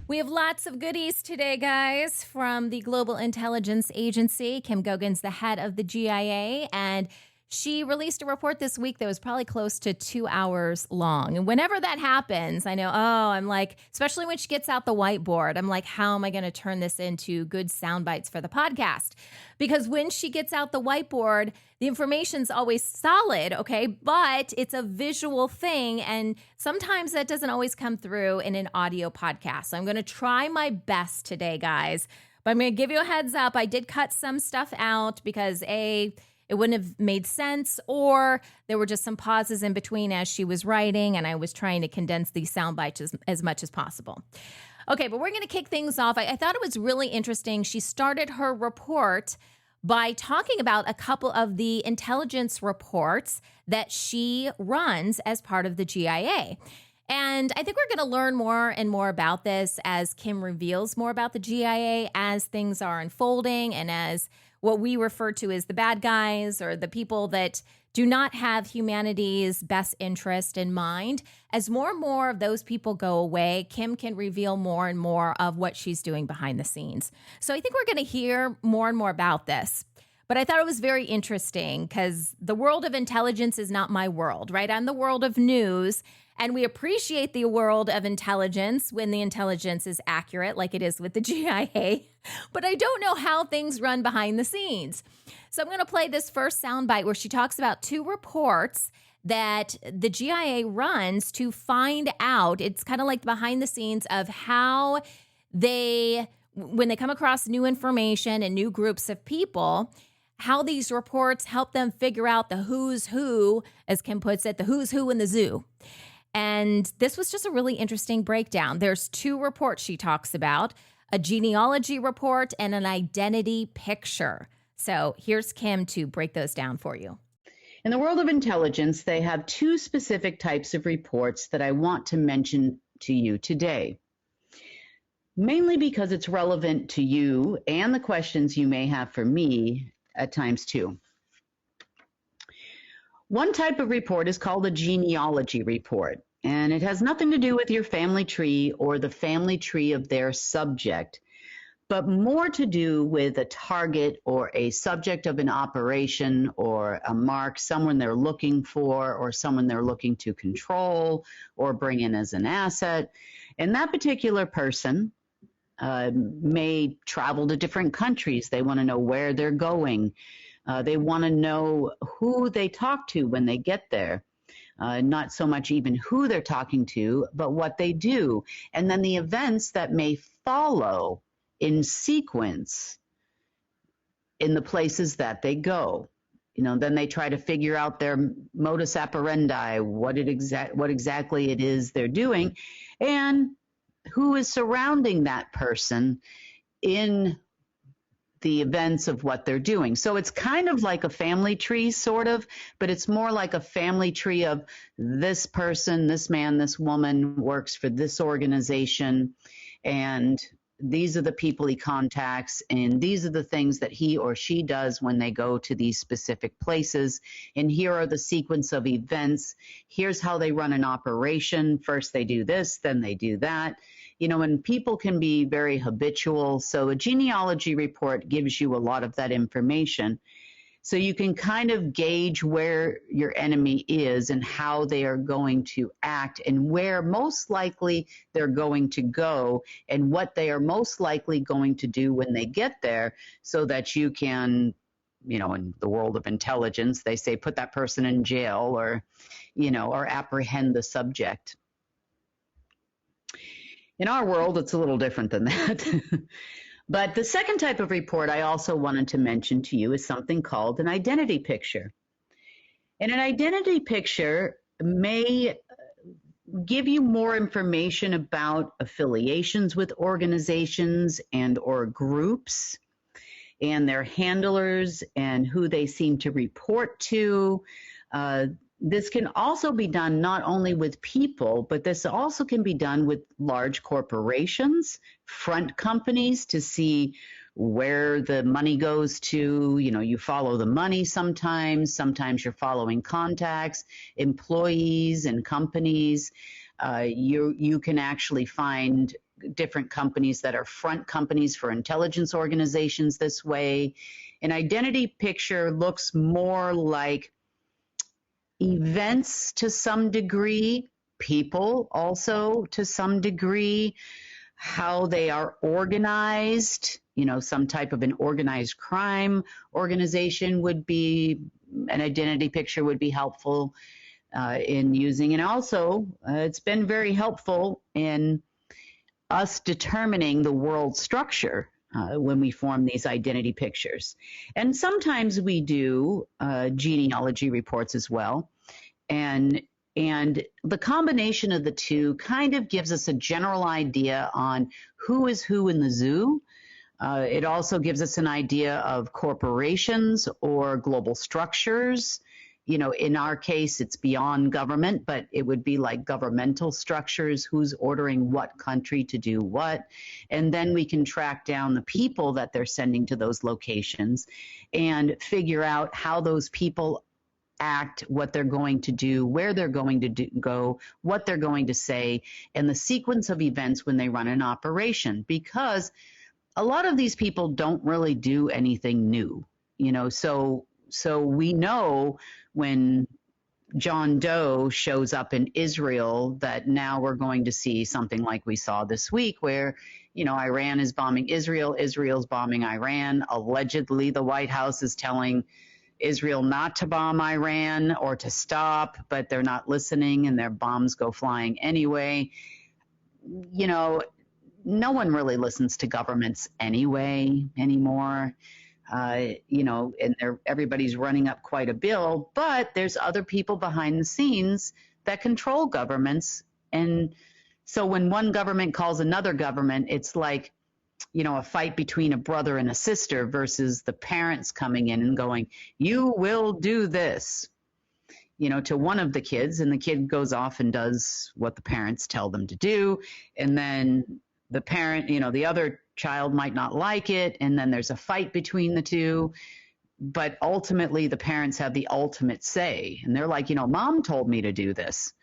[SPEAKER 1] We have lots of goodies today, guys, from the Global Intelligence Agency. Kim Gogan's the head of the GIA, and she released a report this week that was probably close to 2 hours long. And whenever that happens, I know, I'm like, especially when she gets out the whiteboard, I'm like, how am I going to turn this into good sound bites for the podcast? Because when she gets out the whiteboard, the information's always solid, okay? But it's a visual thing, and sometimes that doesn't always come through in an audio podcast. So I'm going to try my best today, guys. But I'm going to give you a heads up. I did cut some stuff out because, it wouldn't have made sense, or there were just some pauses in between as she was writing, and I was trying to condense these sound bites as much as possible. Okay, but we're going to kick things off. I thought it was really interesting. She started her report by talking about a couple of the intelligence reports that she runs as part of the GIA. And I think we're going to learn more and more about this as Kim reveals more about the GIA as things are unfolding and as what we refer to as the bad guys or the people that do not have humanity's best interest in mind. As more and more of those people go away, Kim can reveal more and more of what she's doing behind the scenes. So I think we're going to hear more and more about this. But I thought it was very interesting because the world of intelligence is not my world, right? I'm the world of news. And we appreciate the world of intelligence when the intelligence is accurate, like it is with the GIA. But I don't know how things run behind the scenes. So I'm going to play this first soundbite where she talks about 2 reports that the GIA runs to find out. It's kind of like behind the scenes of how when they come across new information and new groups of people, how these reports help them figure out the who's who, as Kim puts it, the who's who in the zoo. And this was just a really interesting breakdown. There's 2 reports she talks about, a genealogy report and an identity picture. So here's Kim to break those down for you.
[SPEAKER 13] In the world of intelligence, they have 2 specific types of reports that I want to mention to you today, mainly because it's relevant to you and the questions you may have for me at times too. One type of report is called a genealogy report, and it has nothing to do with your family tree or the family tree of their subject, but more to do with a target or a subject of an operation or a mark, someone they're looking for or someone they're looking to control or bring in as an asset. And that particular person may travel to different countries. They want to know where they're going. They want to know who they talk to when they get there. Not so much even who they're talking to, but what they do. And then the events that may follow in sequence in the places that they go. Then they try to figure out their modus operandi, what exactly it is they're doing, and who is surrounding that person in the events of what they're doing. So it's kind of like a family tree, sort of, but it's more like a family tree of this person, this man, this woman works for this organization, and these are the people he contacts, and these are the things that he or she does when they go to these specific places. And here are the sequence of events. Here's how they run an operation. First they do this, then they do that. And people can be very habitual. So a genealogy report gives you a lot of that information. So you can kind of gauge where your enemy is and how they are going to act and where most likely they're going to go and what they are most likely going to do when they get there, so that you can, in the world of intelligence, they say put that person in jail or apprehend the subject. In our world, it's a little different than that. But the second type of report I also wanted to mention to you is something called an identity picture. And an identity picture may give you more information about affiliations with organizations and or groups and their handlers and who they seem to report to. This can also be done not only with people, but this also can be done with large corporations, front companies, to see where the money goes to. You follow the money sometimes you're following contacts, employees and companies. You can actually find different companies that are front companies for intelligence organizations this way. An identity picture looks more like events to some degree, people also to some degree, how they are organized. Some type of an organized crime organization would be, an identity picture would be helpful in using. And also, it's been very helpful in us determining the world structure when we form these identity pictures. And sometimes we do genealogy reports as well. And the combination of the two kind of gives us a general idea on who is who in the zoo. It also gives us an idea of corporations or global structures. In our case, it's beyond government, but it would be like governmental structures, who's ordering what country to do what. And then we can track down the people that they're sending to those locations and figure out how those people act, what they're going to do, where they're going to go, what they're going to say, and the sequence of events when they run an operation. Because a lot of these people don't really do anything new, so we know when John Doe shows up in Israel that now we're going to see something like we saw this week where, Iran is bombing Israel, Israel's bombing Iran. Allegedly, the White House is telling Israel not to bomb Iran or to stop, but they're not listening and their bombs go flying anyway. No one really listens to governments anyway anymore. And everybody's running up quite a bill, but there's other people behind the scenes that control governments. And so when one government calls another government, it's like, a fight between a brother and a sister versus the parents coming in and going, you will do this, to one of the kids, and the kid goes off and does what the parents tell them to do. And then the parent, the other child might not like it, and then there's a fight between the two, but ultimately the parents have the ultimate say, and they're like, mom told me to do this,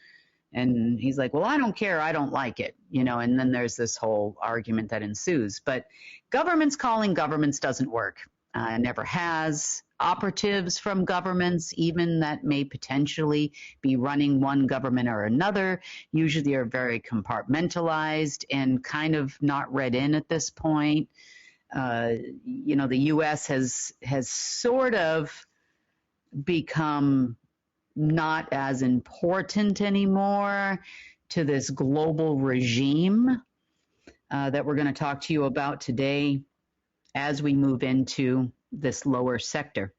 [SPEAKER 13] and he's like, well, I don't care, I don't like it, and then there's this whole argument that ensues. But governments calling governments doesn't work. Never has. Operatives from governments, even that may potentially be running one government or another, usually are very compartmentalized and kind of not read in at this point. The U.S. has sort of become not as important anymore to this global regime that we're going to talk to you about today as we move into this lower sector.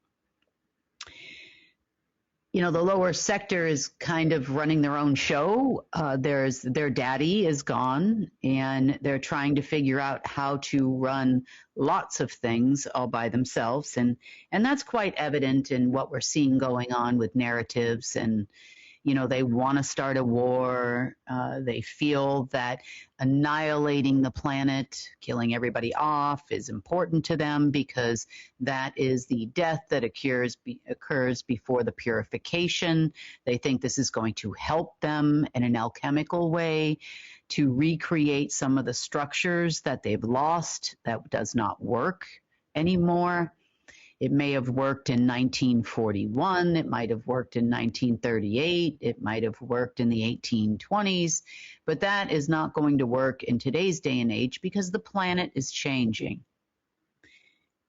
[SPEAKER 13] The lower sector is kind of running their own show. Their daddy is gone, and they're trying to figure out how to run lots of things all by themselves. And that's quite evident in what we're seeing going on with narratives and They want to start a war. They feel that annihilating the planet, killing everybody off is important to them because that is the death that occurs before the purification. They think this is going to help them in an alchemical way to recreate some of the structures that they've lost. That does not work anymore. It may have worked in 1941. It might have worked in 1938. It might have worked in the 1820s. But that is not going to work in today's day and age because the planet is changing.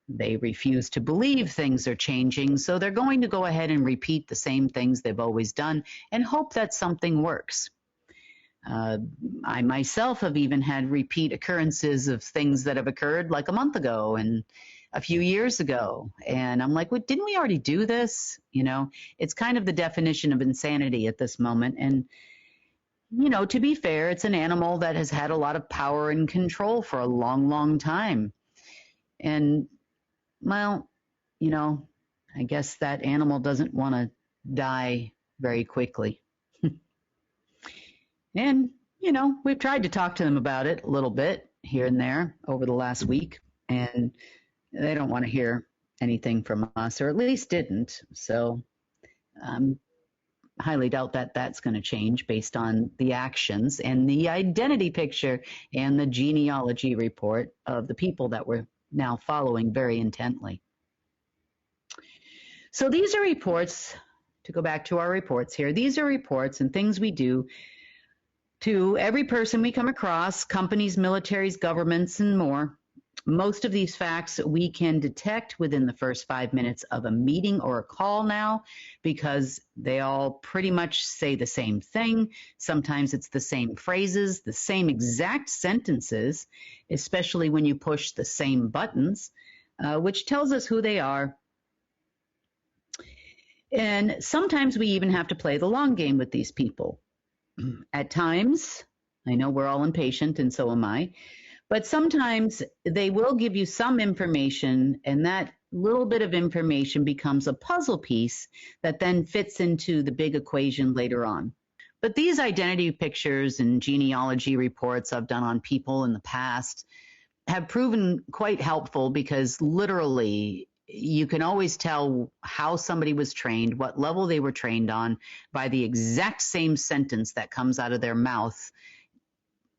[SPEAKER 13] They refuse to believe things are changing, so they're going to go ahead and repeat the same things they've always done and hope that something works. I myself have even had repeat occurrences of things that have occurred like a month ago and a few years ago. And I'm like, well, didn't we already do this? It's kind of the definition of insanity at this moment. And, to be fair, it's an animal that has had a lot of power and control for a long, long time. And, well, I guess that animal doesn't want to die very quickly. And, we've tried to talk to them about it a little bit here and there over the last week. And they don't want to hear anything from us, or at least didn't. So highly doubt that that's going to change based on the actions and the identity picture and the genealogy report of the people that we're now following very intently. So these are reports, to go back to our reports here, these are reports and things we do to every person we come across, companies, militaries, governments, and more. Most of these facts we can detect within the first 5 minutes of a meeting or a call now because they all pretty much say the same thing. Sometimes it's the same phrases, the same exact sentences, especially when you push the same buttons, which tells us who they are. And sometimes we even have to play the long game with these people. At times, I know we're all impatient, and so am I, but sometimes they will give you some information, and that little bit of information becomes a puzzle piece that then fits into the big equation later on. But these identity pictures and genealogy reports I've done on people in the past have proven quite helpful because literally you can always tell how somebody was trained, what level they were trained on, by the exact same sentence that comes out of their mouth.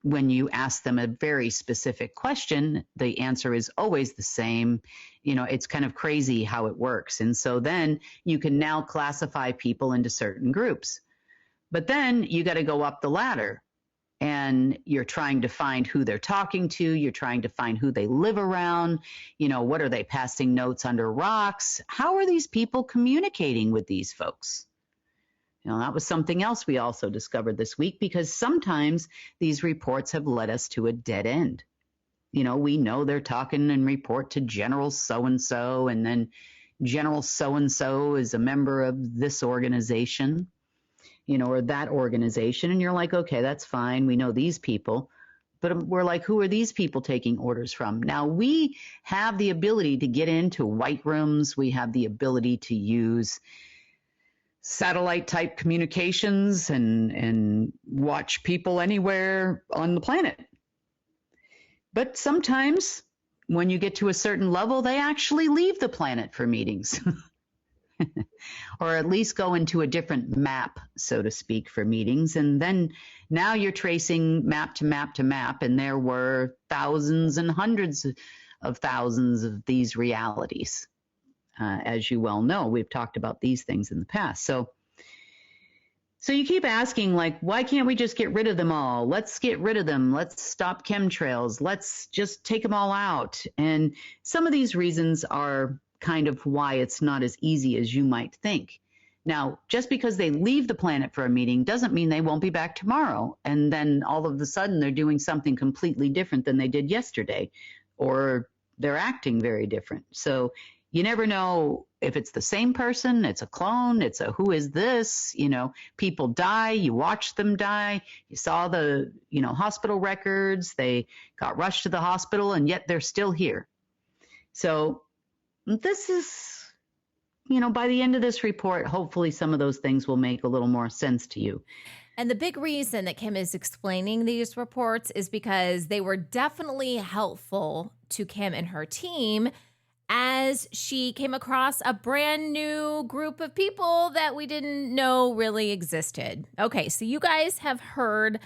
[SPEAKER 13] When you ask them a very specific question, the answer is always the same. It's kind of crazy how it works. And so then you can now classify people into certain groups. But then you got to go up the ladder. And you're trying to find who they're talking to. You're trying to find who they live around. What are they passing notes under rocks? How are these people communicating with these folks? That was something else we also discovered this week because sometimes these reports have led us to a dead end. We know they're talking and report to General so-and-so, and then General so-and-so is a member of this organization. Or that organization, and you're like, okay, that's fine. We know these people, but we're like, who are these people taking orders from? Now, we have the ability to get into white rooms. We have the ability to use satellite type communications and watch people anywhere on the planet. But sometimes when you get to a certain level, they actually leave the planet for meetings. Or at least go into a different map, so to speak, for meetings. And then now you're tracing map to map to map, and there were thousands and hundreds of thousands of these realities. As you well know, we've talked about these things in the past. So you keep asking, like, why can't we just get rid of them all? Let's get rid of them. Let's stop chemtrails. Let's just take them all out. And some of these reasons are kind of why it's not as easy as you might think. Now, just because they leave the planet for a meeting doesn't mean they won't be back tomorrow. And then all of a sudden they're doing something completely different than they did yesterday, or they're acting very different. So you never know if it's the same person, it's a clone, it's a who is this, people die, you watch them die, you saw the, hospital records, they got rushed to the hospital and yet they're still here. So this is by the end of this report, hopefully some of those things will make a little more sense to you.
[SPEAKER 1] And the big reason that Kim is explaining these reports is because they were definitely helpful to Kim and her team as she came across a brand new group of people that we didn't know really existed. Okay, so you guys have heard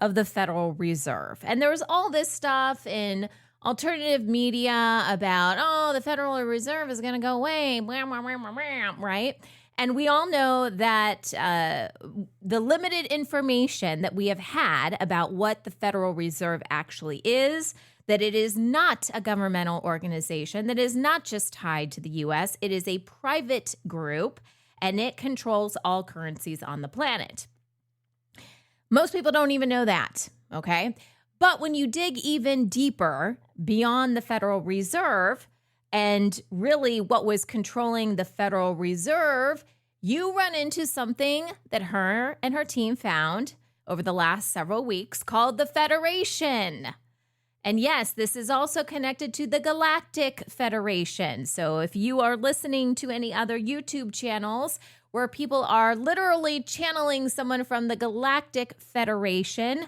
[SPEAKER 1] of the Federal Reserve. And there was all this stuff in alternative media about, the Federal Reserve is going to go away, right? And we all know that the limited information that we have had about what the Federal Reserve actually is, that it is not a governmental organization, that is not just tied to the U.S., it is a private group, and it controls all currencies on the planet. Most people don't even know that, okay? But when you dig even deeper beyond the Federal Reserve, and really what was controlling the Federal Reserve, you run into something that her and her team found over the last several weeks called the Federation. And yes, this is also connected to the Galactic Federation. So if you are listening to any other YouTube channels where people are literally channeling someone from the Galactic Federation,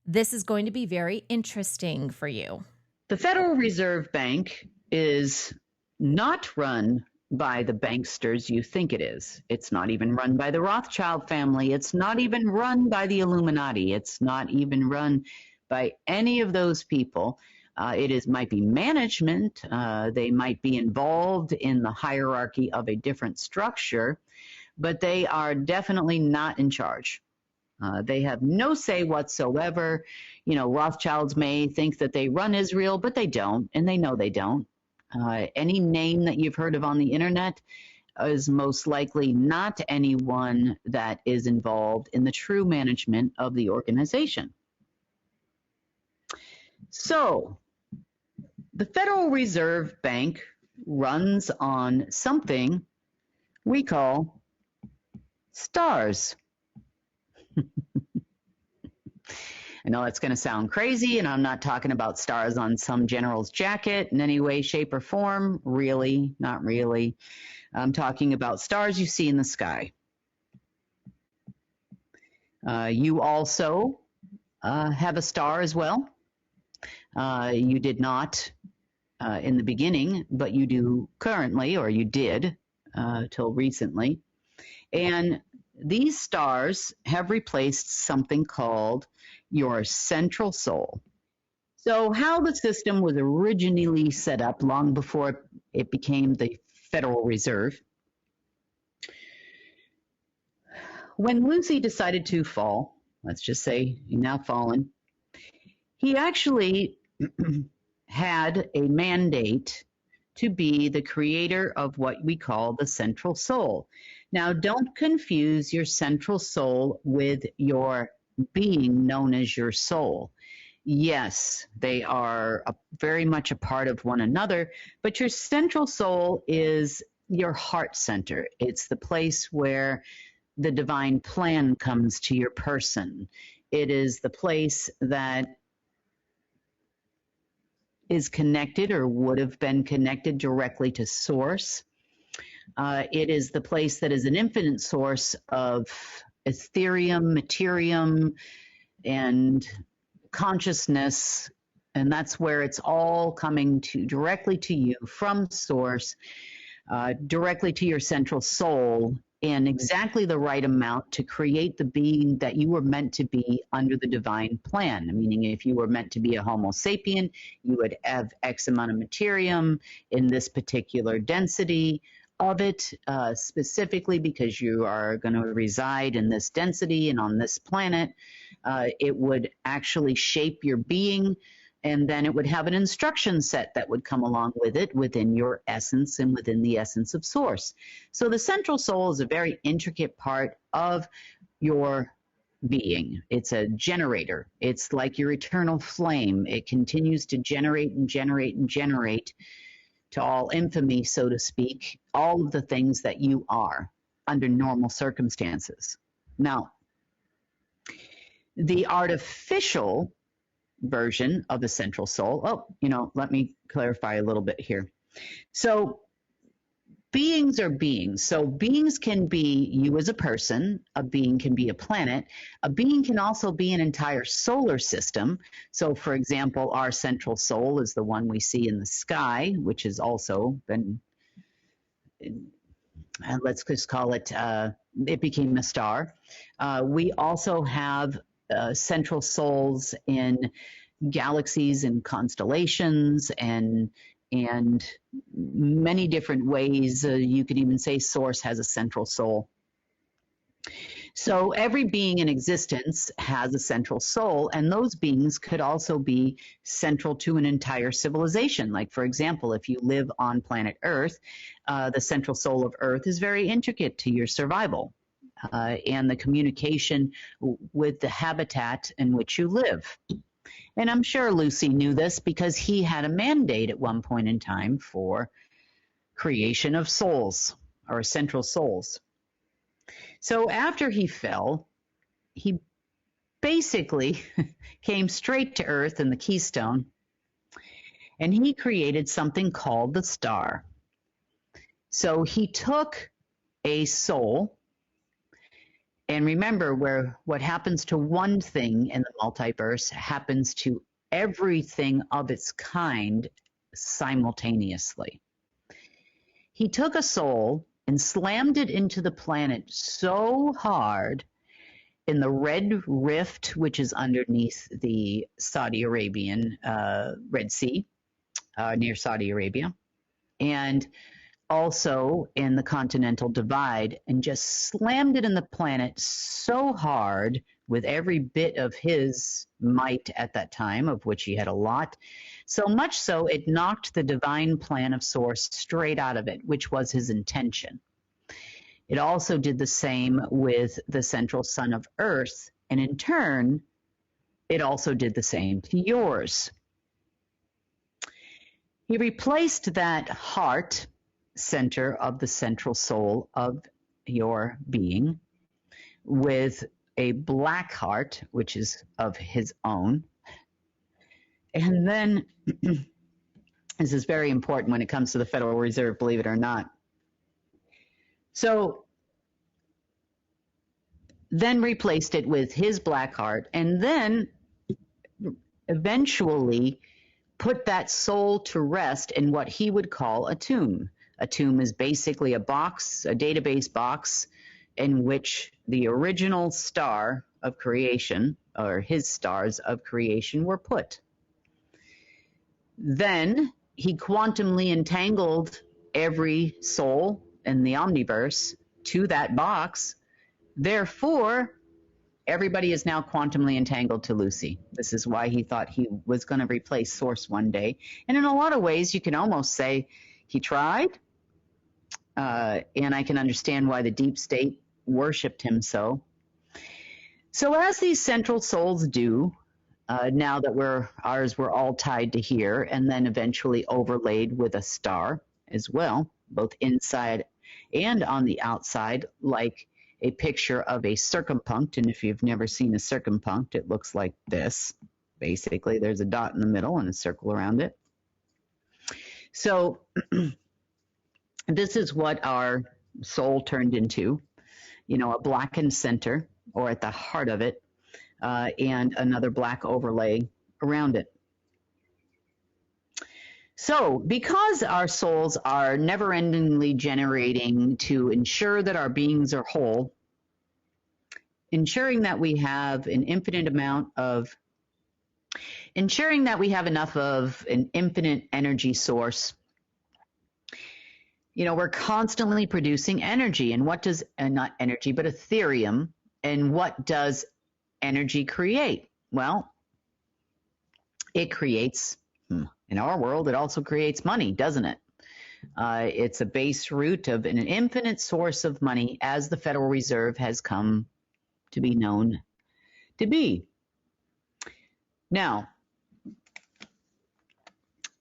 [SPEAKER 1] this is going to be very interesting for you.
[SPEAKER 13] The Federal Reserve Bank is not run by the banksters you think it is. It's not even run by the Rothschild family. It's not even run by the Illuminati. It's not even run by any of those people. Might be management. They might be involved in the hierarchy of a different structure, but they are definitely not in charge. They have no say whatsoever. Rothschilds may think that they run Israel, but they don't, and they know they don't. Any name that you've heard of on the internet is most likely not anyone that is involved in the true management of the organization. So, the Federal Reserve Bank runs on something we call stars. I know that's going to sound crazy, and I'm not talking about stars on some general's jacket in any way, shape, or form. Really, not really. I'm talking about stars you see in the sky. You also have a star as well. You did not in the beginning, but you do currently, or you did till recently. And these stars have replaced something called your central soul. So how the system was originally set up long before it became the Federal Reserve, when Lucy decided to fall, let's just say he's now fallen, he actually had a mandate to be the creator of what we call the central soul. Now, don't confuse your central soul with your being known as your soul. Yes, they are very much a part of one another, but your central soul is your heart center. It's the place where the divine plan comes to your person. It is the place that is connected or would have been connected directly to source. It is the place that is an infinite source of ethereum, materium, and consciousness, and that's where it's all coming to directly to you from source, directly to your central soul, in exactly the right amount to create the being that you were meant to be under the divine plan. Meaning, if you were meant to be a Homo sapien, you would have X amount of materium in this particular density of it, specifically because you are going to reside in this density and on this planet. It would actually shape your being, and then it would have an instruction set that would come along with it within your essence and within the essence of source. So the central soul is a very intricate part of your being. It's a generator. It's like your eternal flame. It continues to generate and generate and generate to all infamy, so to speak, all of the things that you are under normal circumstances. Now, the artificial version of the central soul, let me clarify a little bit here. So beings are beings. So beings can be you as a person, a being can be a planet, a being can also be an entire solar system. So for example, our central soul is the one we see in the sky, which has also been, let's just call it, it became a star. We also have central souls in galaxies and constellations and many different ways. You could even say source has a central soul. So every being in existence has a central soul, and those beings could also be central to an entire civilization. Like, for example, if you live on planet Earth, the central soul of Earth is very intricate to your survival and the communication with the habitat in which you live. And I'm sure Lucy knew this because he had a mandate at one point in time for creation of souls or central souls. So after he fell, he basically came straight to Earth in the Keystone, and he created something called the star. So he took a soul, and remember what happens to one thing in the multiverse happens to everything of its kind simultaneously. He took a soul and slammed it into the planet so hard in the Red Rift, which is underneath the Saudi Arabian Red Sea, near Saudi Arabia, and also in the Continental Divide, and just slammed it in the planet so hard with every bit of his might at that time, of which he had a lot, so much so it knocked the divine plan of Source straight out of it, which was his intention. It also did the same with the central sun of Earth, and in turn, it also did the same to yours. He replaced that heart center of the central soul of your being with a black heart, which is of his own. And then, this is very important when it comes to the Federal Reserve, believe it or not. So then replaced it with his black heart, and then eventually put that soul to rest in what he would call a tomb. A tomb is basically a box, a database box, in which the original star of creation, or his stars of creation, were put. Then he quantumly entangled every soul in the omniverse to that box. Therefore, everybody is now quantumly entangled to Lucy. This is why he thought he was going to replace Source one day. And in a lot of ways, you can almost say he tried. And I can understand why the deep state worshipped him so. So as these central souls do, now that ours were all tied to here, and then eventually overlaid with a star as well, both inside and on the outside, like a picture of a circumpunct. And if you've never seen a circumpunct, it looks like this. Basically, there's a dot in the middle and a circle around it. So this is what our soul turned into, a blackened center, or at the heart of it, and another black overlay around it. So because our souls are never-endingly generating to ensure that our beings are whole, ensuring that we have enough of an infinite energy source, we're constantly producing energy. And what does, not energy, but Ethereum, and what does energy create? Well, it creates, in our world, it also creates money, doesn't it? It's a base root of an infinite source of money, as the Federal Reserve has come to be known to be. Now,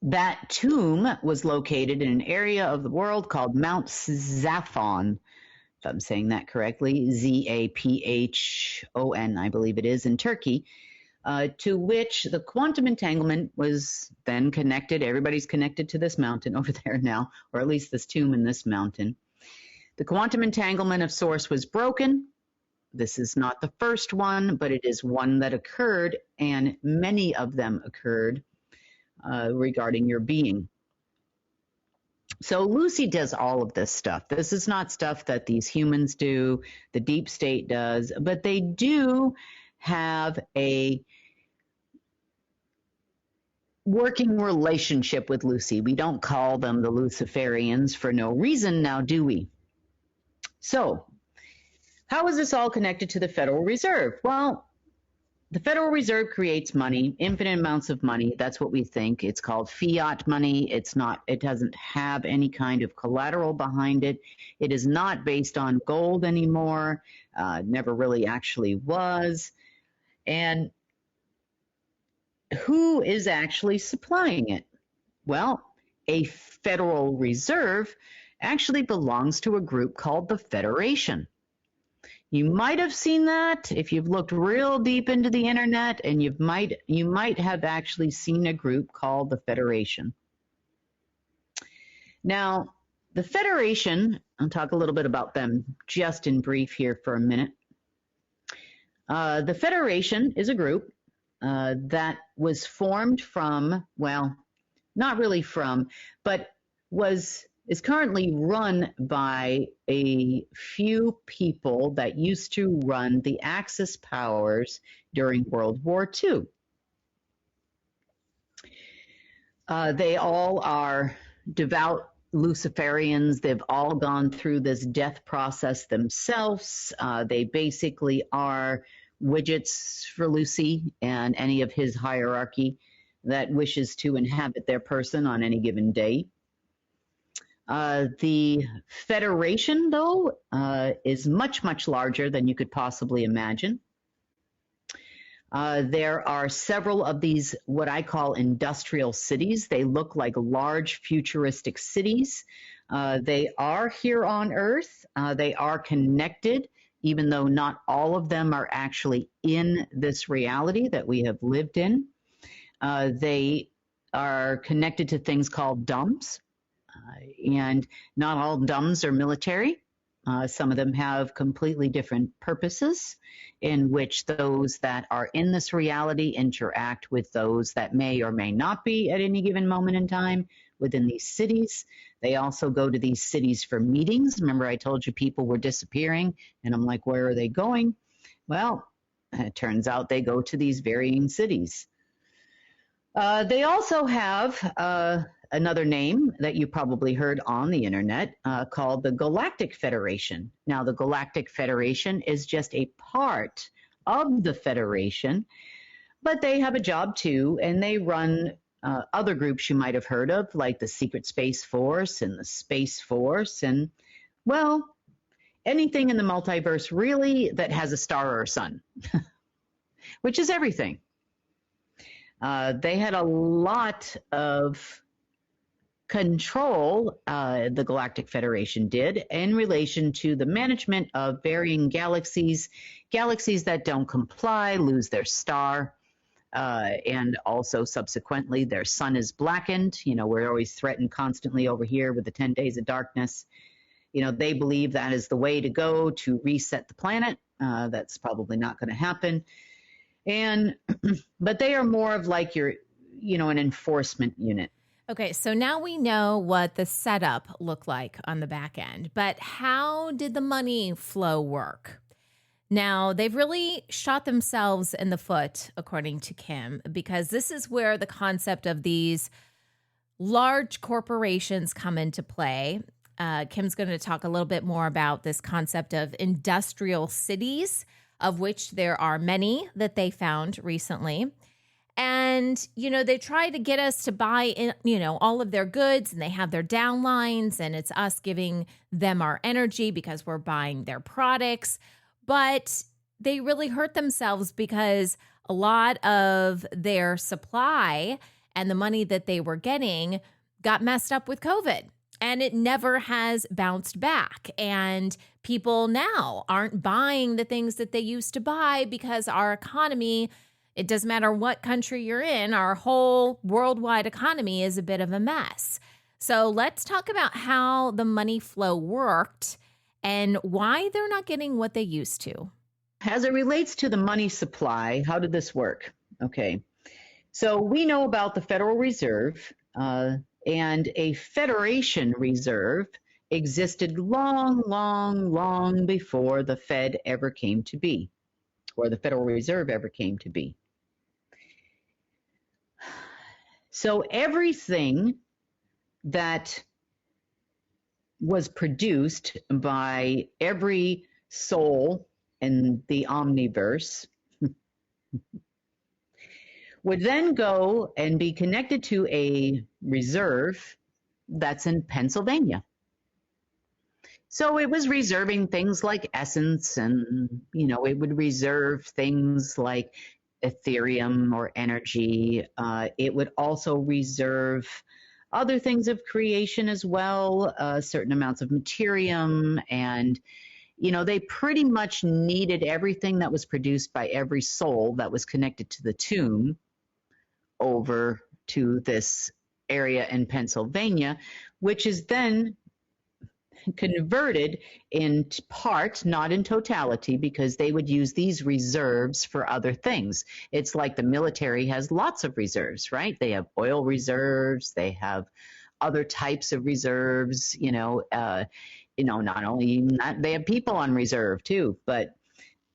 [SPEAKER 13] that tomb was located in an area of the world called Mount Zaphon, if I'm saying that correctly, Zaphon, I believe it is, in Turkey. to which the quantum entanglement was then connected. Everybody's connected to this mountain over there now, or at least this tomb in this mountain. The quantum entanglement of source was broken. This is not the first one, but it is one that occurred, and many of them occurred regarding your being. So Lucy does all of this stuff. This is not stuff that these humans do, the deep state does, but they do have a working relationship with Lucy. We don't call them the Luciferians for no reason now, do we? So, how is this all connected to the Federal Reserve? Well, the Federal Reserve creates money, infinite amounts of money. That's what we think. It's called fiat money. It doesn't have any kind of collateral behind it. It is not based on gold anymore. Never really actually was. And who is actually supplying it? Well, a Federal Reserve actually belongs to a group called the Federation. You might have seen that if you've looked real deep into the internet, and you might have actually seen a group called the Federation. Now, the Federation, I'll talk a little bit about them just in brief here for a minute. The Federation is a group that was formed from, well, not really from, but is currently run by a few people that used to run the Axis powers during World War II. They all are devout Luciferians. They've all gone through this death process themselves. They basically are widgets for Lucy and any of his hierarchy that wishes to inhabit their person on any given day. The Federation, though, is much, much larger than you could possibly imagine. There are several of these, what I call industrial cities. They look like large futuristic cities. They are here on Earth. They are connected, even though not all of them are actually in this reality that we have lived in. They are connected to things called dumps. And not all DUMs are military. Some of them have completely different purposes in which those that are in this reality interact with those that may or may not be at any given moment in time within these cities. They also go to these cities for meetings. Remember, I told you people were disappearing, and I'm like, where are they going? Well, it turns out they go to these varying cities. They also have another name that you probably heard on the internet called the Galactic Federation. Now, the Galactic Federation is just a part of the Federation, but they have a job too, and they run other groups you might have heard of, like the Secret Space Force and the Space Force, and, well, anything in the multiverse really that has a star or a sun, which is everything. They had a lot of control, the Galactic Federation did, in relation to the management of varying galaxies that don't comply, lose their star, and also subsequently their sun is blackened. You know, we're always threatened constantly over here with the 10 days of darkness. You know, they believe that is the way to go to reset the planet. That's probably not going to happen. But they are more of like your, an enforcement unit.
[SPEAKER 1] Okay, so now we know what the setup looked like on the back end, but how did the money flow work? Now, they've really shot themselves in the foot, according to Kim, because this is where the concept of these large corporations come into play. Kim's going to talk a little bit more about this concept of industrial cities, of which there are many that they found recently. And, they try to get us to buy in, all of their goods, and they have their downlines, and it's us giving them our energy because we're buying their products. But they really hurt themselves because a lot of their supply and the money that they were getting got messed up with COVID, and it never has bounced back. And people now aren't buying the things that they used to buy because our economy It doesn't matter what country you're in, our whole worldwide economy is a bit of a mess. So let's talk about how the money flow worked and why they're not getting what they used to.
[SPEAKER 13] As it relates to the money supply, how did this work? Okay, so we know about the Federal Reserve, and a Federation Reserve existed long before the Fed ever came to be, or the Federal Reserve ever came to be. So everything that was produced by every soul in the omniverse would then go and be connected to a reserve that's in Pennsylvania. So it was reserving things like essence, and, it would reserve things like Ethereum or energy. It would also reserve other things of creation as well, certain amounts of materium, and they pretty much needed everything that was produced by every soul that was connected to the tomb over to this area in Pennsylvania, which is then converted in part, not in totality, because they would use these reserves for other things. It's like the military has lots of reserves, right? They have oil reserves, they have other types of reserves, not only that, they have people on reserve too, but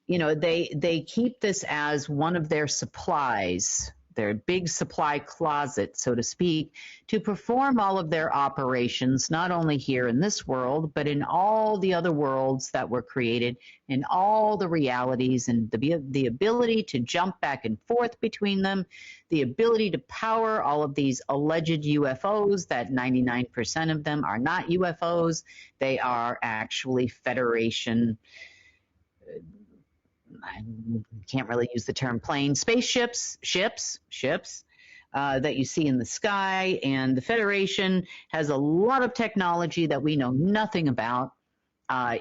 [SPEAKER 13] they keep this as one of their supplies, their big supply closet, so to speak, to perform all of their operations, not only here in this world, but in all the other worlds that were created, in all the realities, and the ability to jump back and forth between them, the ability to power all of these alleged UFOs, that 99% of them are not UFOs. They are actually Federation, I can't really use the term plane, spaceships, ships that you see in the sky. And the Federation has a lot of technology that we know nothing about,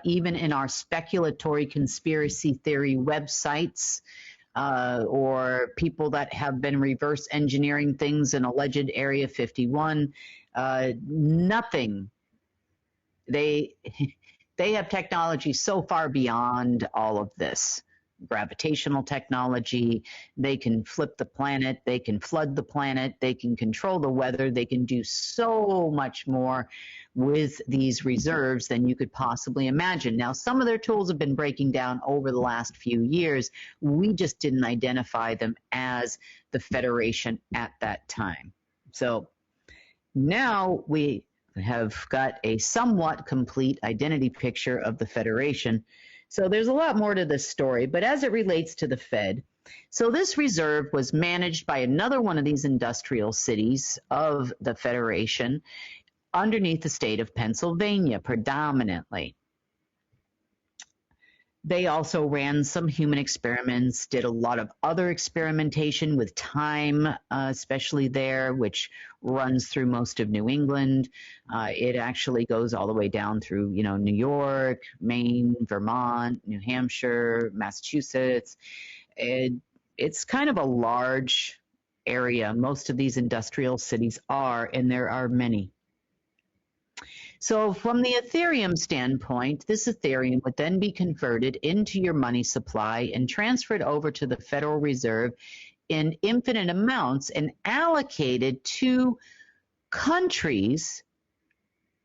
[SPEAKER 13] even in our speculatory conspiracy theory websites, or people that have been reverse engineering things in alleged Area 51. Nothing. They have technology so far beyond all of this. Gravitational technology, they can flip the planet, they can flood the planet, they can control the weather, they can do so much more with these reserves than you could possibly imagine. Now, some of their tools have been breaking down over the last few years. We just didn't identify them as the Federation at that time. So now we have got a somewhat complete identity picture of the Federation. So there's a lot more to this story, but as it relates to the Fed, so this reserve was managed by another one of these industrial cities of the Federation underneath the state of Pennsylvania predominantly. They also ran some human experiments, did a lot of other experimentation with time, especially there, which runs through most of New England. It actually goes all the way down through, New York, Maine, Vermont, New Hampshire, Massachusetts. It's kind of a large area. Most of these industrial cities are, and there are many. So from the Ethereum standpoint, this Ethereum would then be converted into your money supply and transferred over to the Federal Reserve in infinite amounts and allocated to countries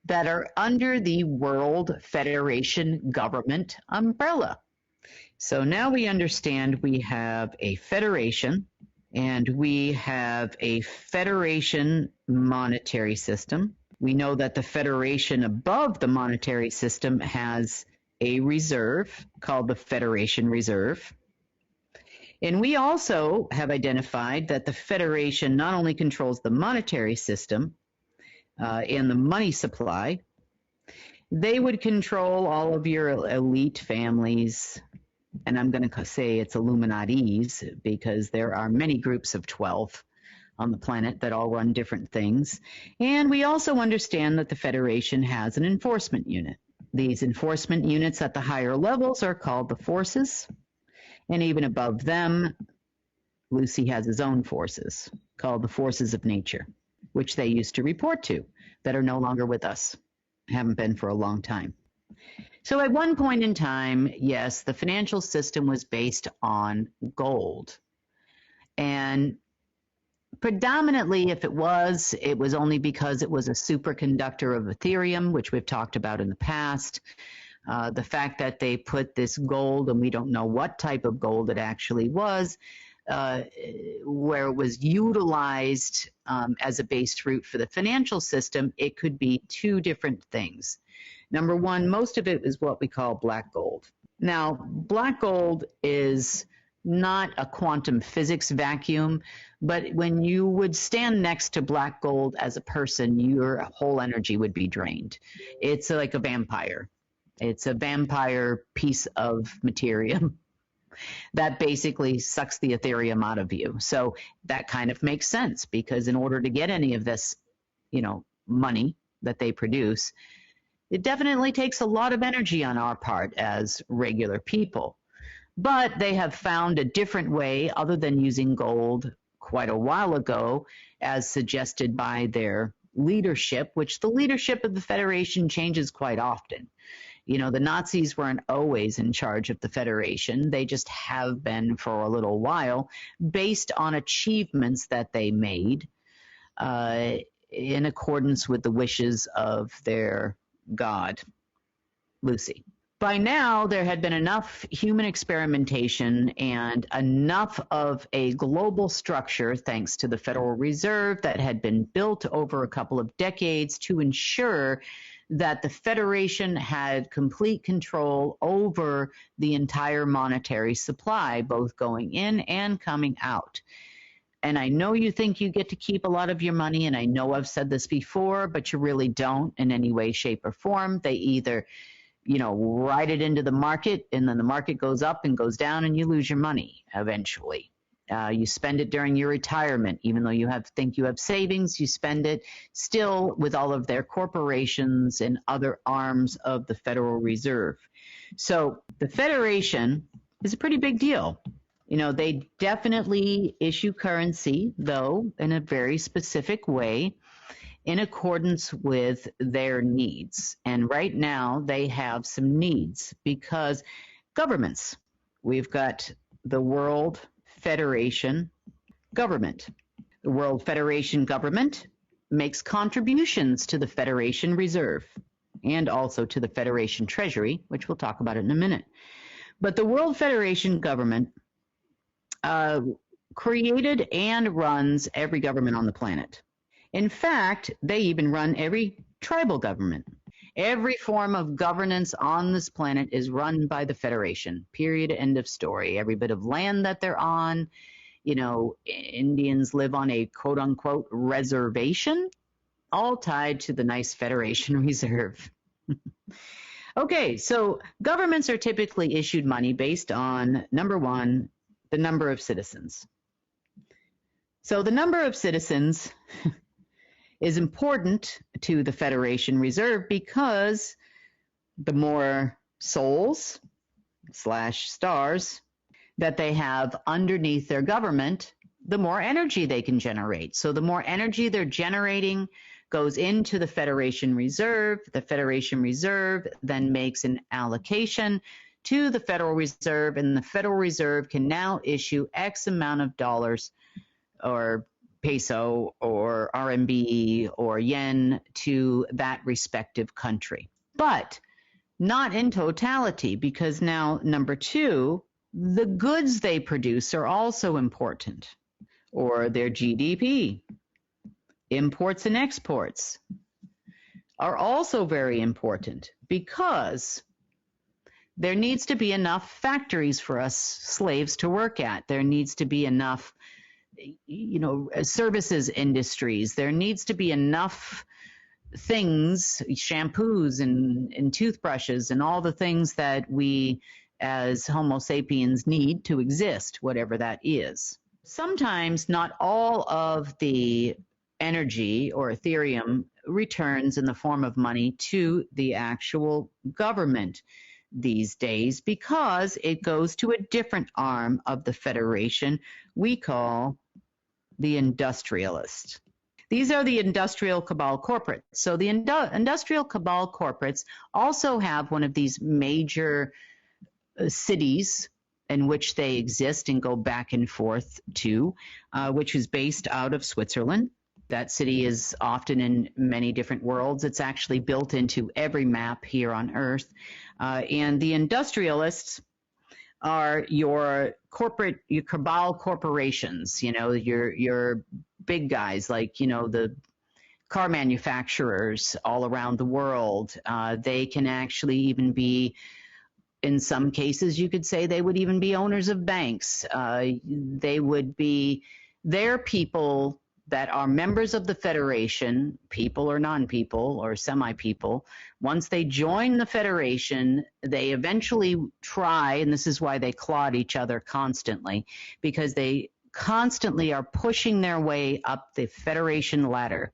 [SPEAKER 13] that are under the World Federation government umbrella. So now we understand we have a federation and we have a federation monetary system. We know that the Federation above the monetary system has a reserve called the Federation Reserve. And we also have identified that the Federation not only controls the monetary system and the money supply, they would control all of your elite families. And I'm going to say it's Illuminatis because there are many groups of 12 on the planet that all run different things. And we also understand that the Federation has an enforcement unit. These enforcement units at the higher levels are called the forces, and even above them, Lucy has his own forces called the forces of nature, which they used to report to, that are no longer with us, haven't been for a long time. So at one point in time, yes, the financial system was based on gold. And predominantly, if it was only because it was a superconductor of Ethereum, which we've talked about in the past. The fact that they put this gold, and we don't know what type of gold it actually was, where it was utilized as a base route for the financial system, it could be two different things. Number one, most of it is what we call black gold. Now, black gold is not a quantum physics vacuum, but when you would stand next to black gold as a person, your whole energy would be drained. It's like a vampire. It's a vampire piece of material that basically sucks the Ethereum out of you. So that kind of makes sense, because in order to get any of this, money that they produce, it definitely takes a lot of energy on our part as regular people. But they have found a different way other than using gold quite a while ago, as suggested by their leadership, which the leadership of the Federation changes quite often. The Nazis weren't always in charge of the Federation. They just have been for a little while, based on achievements that they made in accordance with the wishes of their god, Lucy. By now, there had been enough human experimentation and enough of a global structure, thanks to the Federal Reserve, that had been built over a couple of decades to ensure that the Federation had complete control over the entire monetary supply, both going in and coming out. And I know you think you get to keep a lot of your money, and I know I've said this before, but you really don't in any way, shape, or form. They either, ride it into the market, and then the market goes up and goes down, and you lose your money eventually. You spend it during your retirement. Even though you think you have savings, you spend it still with all of their corporations and other arms of the Federal Reserve. So the Federation is a pretty big deal. They definitely issue currency, though, in a very specific way, in accordance with their needs. And right now they have some needs, because governments, we've got the World Federation government. The World Federation government makes contributions to the Federation Reserve and also to the Federation Treasury, which we'll talk about in a minute. But the World Federation government created and runs every government on the planet. In fact, they even run every tribal government. Every form of governance on this planet is run by the Federation, period, end of story. Every bit of land that they're on, Indians live on a quote-unquote reservation, all tied to the nice Federation Reserve. Okay, so governments are typically issued money based on, number one, the number of citizens. So the number of citizens is important to the Federation Reserve, because the more souls / stars that they have underneath their government, the more energy they can generate. So the more energy they're generating goes into the Federation Reserve. The Federation Reserve then makes an allocation to the Federal Reserve, and the Federal Reserve can now issue X amount of dollars or peso or RMB or yen to that respective country. But not in totality, because now, number two, the goods they produce are also important, or their GDP. Imports and exports are also very important, because there needs to be enough factories for us slaves to work at. There needs to be enough services industries. There needs to be enough things, shampoos and toothbrushes and all the things that we as Homo sapiens need to exist, whatever that is. Sometimes not all of the energy or Ethereum returns in the form of money to the actual government. these days because it goes to a different arm of the Federation we call the industrialists. These are the industrial cabal corporates. So the industrial cabal corporates also have one of these major cities in which they exist and go back and forth to, which is based out of Switzerland. That city is often in many different worlds. It's actually built into every map here on Earth. And the industrialists are your cabal corporations, your big guys like, the car manufacturers all around the world. They can actually even be, in some cases, you could say they would even be owners of banks. They would be their people that are members of the Federation, people or non-people or semi-people. Once they join the Federation, they eventually try, and this is why they clawed each other constantly, because they constantly are pushing their way up the Federation ladder.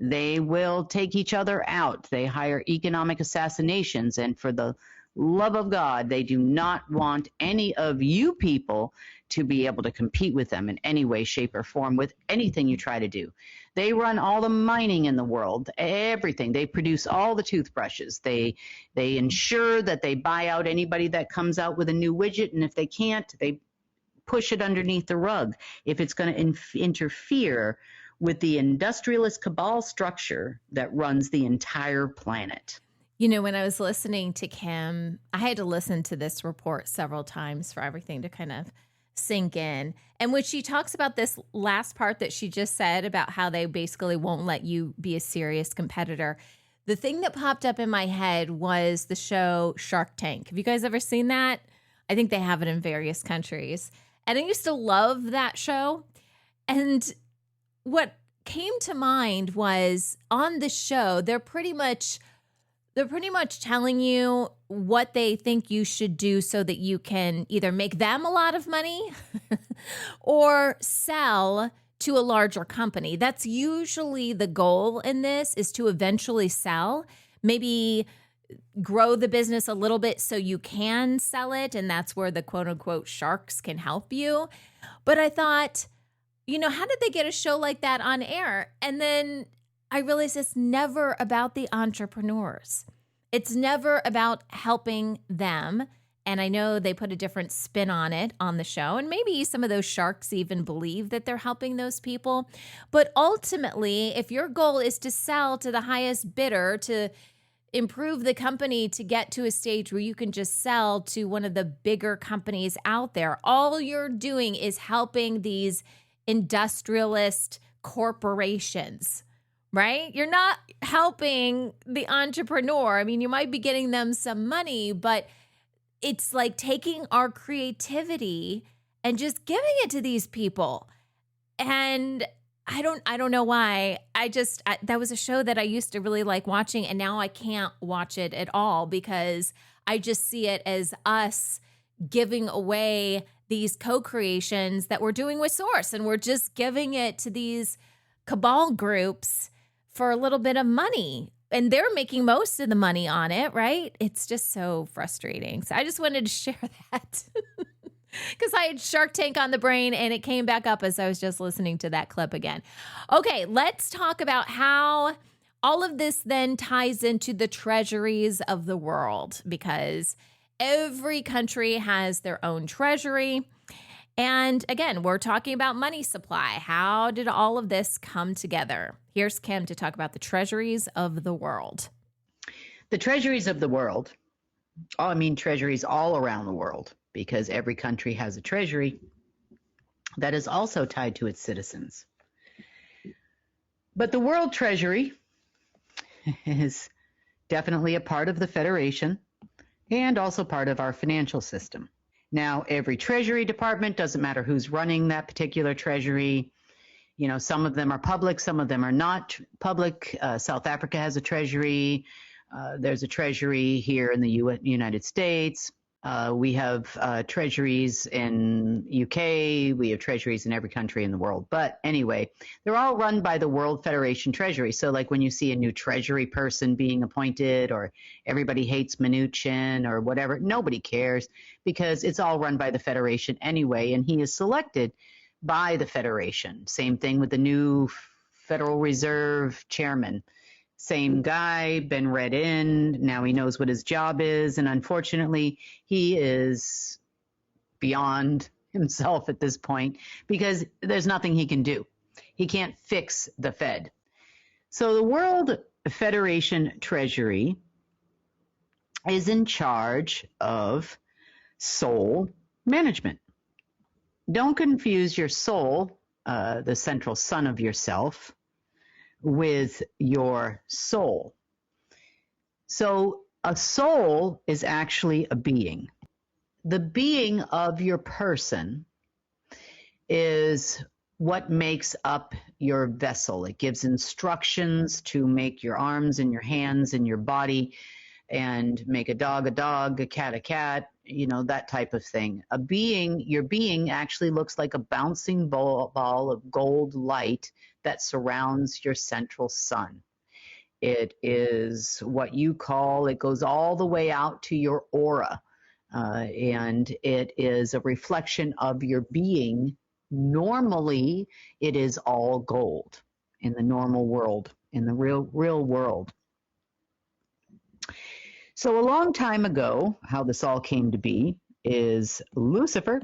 [SPEAKER 13] They will take each other out. They hire economic assassinations, and for the love of God, they do not want any of you people to be able to compete with them in any way, shape, or form with anything you try to do. They run all the mining in the world, everything. They produce all the toothbrushes. They ensure that they buy out anybody that comes out with a new widget, and if they can't, they push it underneath the rug if it's going to interfere with the industrialist cabal structure that runs the entire planet.
[SPEAKER 1] When I was listening to Kim, I had to listen to this report several times for everything to kind of sink in. And when she talks about this last part that she just said about how they basically won't let you be a serious competitor, the thing that popped up in my head was the show Shark Tank. Have you guys ever seen that? I think they have it in various countries. And I used to love that show. And what came to mind was on the show, they're pretty much telling you what they think you should do so that you can either make them a lot of money or sell to a larger company. That's usually the goal in this, is to eventually sell, maybe grow the business a little bit so you can sell it. And that's where the quote unquote sharks can help you. But I thought, how did they get a show like that on air? And then I realized it's never about the entrepreneurs. It's never about helping them. And I know they put a different spin on it on the show. And maybe some of those sharks even believe that they're helping those people. But ultimately, if your goal is to sell to the highest bidder, to improve the company to get to a stage where you can just sell to one of the bigger companies out there, all you're doing is helping these industrialist corporations, right? You're not helping the entrepreneur. I mean, you might be getting them some money, but it's like taking our creativity and just giving it to these people. And I don't know why. That was a show that I used to really like watching, and now I can't watch it at all because I just see it as us giving away these co-creations that we're doing with Source, and we're just giving it to these cabal groups for a little bit of money, and they're making most of the money on it, right? It's just so frustrating. So I just wanted to share that because I had Shark Tank on the brain and it came back up as I was just listening to that clip again. Okay, let's talk about how all of this then ties into the treasuries of the world, because every country has their own treasury. And again, we're talking about money supply. How did all of this come together? Here's Kim to talk about the treasuries of the world.
[SPEAKER 13] The treasuries of the world, treasuries all around the world, because every country has a treasury that is also tied to its citizens. But the World Treasury is definitely a part of the Federation and also part of our financial system. Now, every Treasury Department, doesn't matter who's running that particular treasury, some of them are public, some of them are not public. South Africa has a treasury. There's a treasury here in the United States. We have treasuries in UK. We have treasuries in every country in the world. But anyway, they're all run by the World Federation Treasury. So like when you see a new treasury person being appointed, or everybody hates Mnuchin or whatever, nobody cares, because it's all run by the Federation anyway. And he is selected by the Federation. Same thing with the new Federal Reserve chairman. Same guy, been read in, now he knows what his job is, and unfortunately, he is beyond himself at this point because there's nothing he can do. He can't fix the Fed. So the World Federation Treasury is in charge of soul management. Don't confuse your soul, the central sun of yourself, with your soul. So a soul is actually a being. The being of your person is what makes up your vessel. It gives instructions to make your arms and your hands and your body, and make a dog, a cat, you know, that type of thing. A being, your being actually looks like a bouncing ball of gold light that surrounds your central sun. It is what you call, it goes all the way out to your aura, and it is a reflection of your being. Normally, it is all gold in the normal world, in the real world. So a long time ago, how this all came to be is Lucifer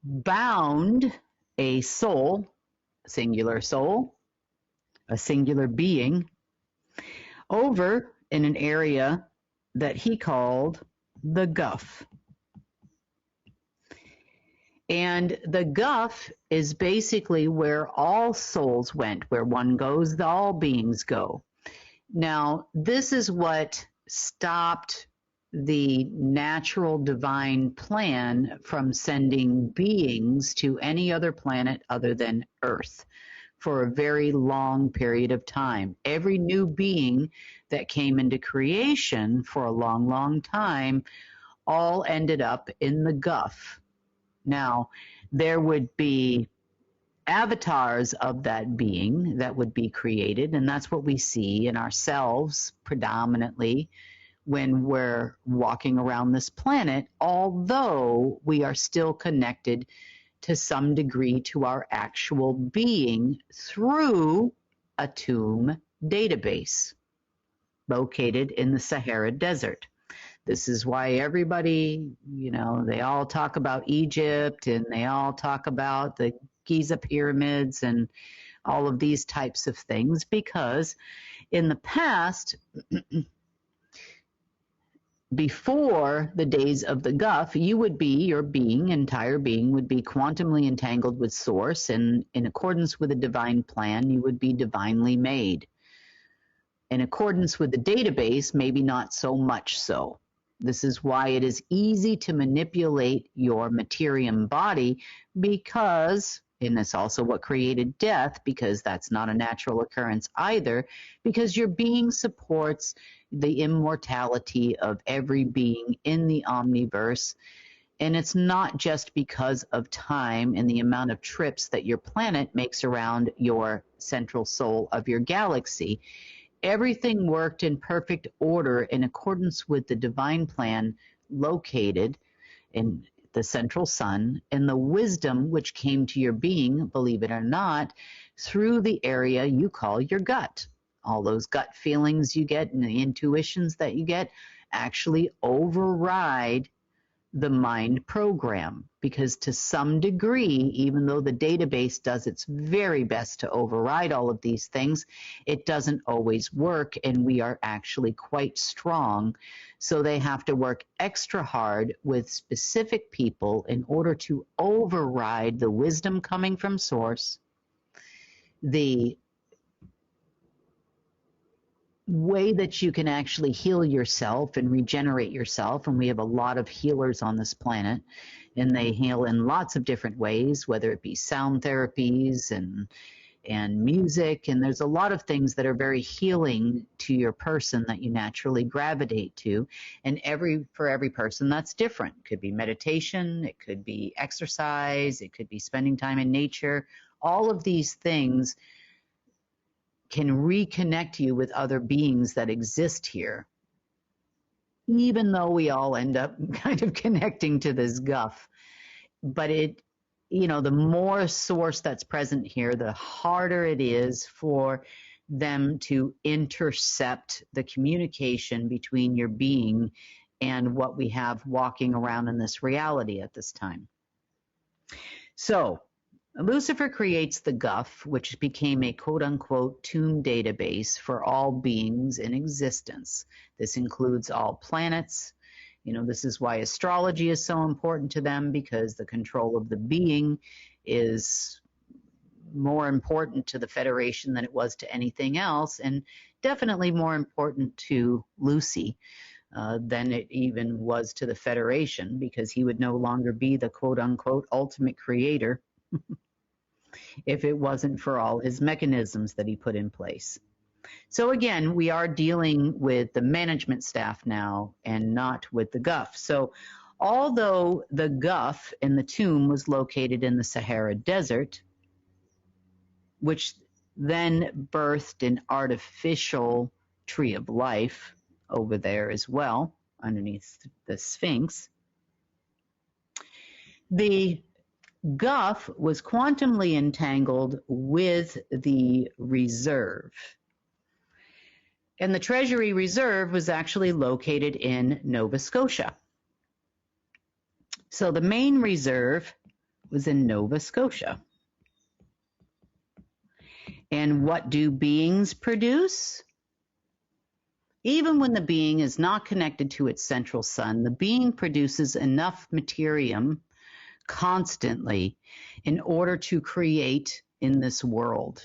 [SPEAKER 13] bound a soul, singular soul, a singular being, over in an area that he called the Gulf. And the Gulf is basically where all souls went. Where one goes, all beings go. Now, this is what stopped the natural divine plan from sending beings to any other planet other than Earth for a very long period of time. Every new being that came into creation for a long, long time all ended up in the Gulf. Now, there would be avatars of that being that would be created, and that's what we see in ourselves predominantly when we're walking around this planet, although we are still connected to some degree to our actual being through a tomb database located in the Sahara Desert. This is why everybody, you know, they all talk about Egypt, and they all talk about the Giza pyramids and all of these types of things, because in the past, before the days of the Gulf, you would be, your being, entire being, would be quantumly entangled with Source, and in accordance with the divine plan, you would be divinely made. In accordance with the database, maybe not so much so. This is why it is easy to manipulate your materium body, because, and it's also what created death, because that's not a natural occurrence either, because your being supports the immortality of every being in the omniverse. And it's not just because of time and the amount of trips that your planet makes around your central soul of your galaxy. Everything worked in perfect order in accordance with the divine plan located in the central sun, and the wisdom which came to your being, believe it or not, through the area you call your gut. All those gut feelings you get and the intuitions that you get actually override the mind program, because to some degree, even though the database does its very best to override all of these things, it doesn't always work, and we are actually quite strong. So they have to work extra hard with specific people in order to override the wisdom coming from Source, the way that you can actually heal yourself and regenerate yourself. And we have a lot of healers on this planet, and they heal in lots of different ways, whether it be sound therapies and and music, and there's a lot of things that are very healing to your person that you naturally gravitate to. And for every person, that's different. It could be meditation, it could be exercise, it could be spending time in nature. All of these things can reconnect you with other beings that exist here, even though we all end up kind of connecting to this guff. But the more source that's present here, the harder it is for them to intercept the communication between your being and what we have walking around in this reality at this time. So Lucifer creates the guff, which became a quote-unquote tomb database for all beings in existence. This includes all planets. This is why astrology is so important to them, because the control of the being is more important to the Federation than it was to anything else, and definitely more important to Lucy than it even was to the Federation, because he would no longer be the quote-unquote ultimate creator if it wasn't for all his mechanisms that he put in place. So again, we are dealing with the management staff now and not with the guff. So although the guff in the tomb was located in the Sahara Desert, which then birthed an artificial tree of life over there as well, underneath the Sphinx, the guff was quantumly entangled with the reserve. And the Treasury Reserve was actually located in Nova Scotia. So the main reserve was in Nova Scotia. And what do beings produce? Even when the being is not connected to its central sun, the being produces enough materium constantly in order to create in this world.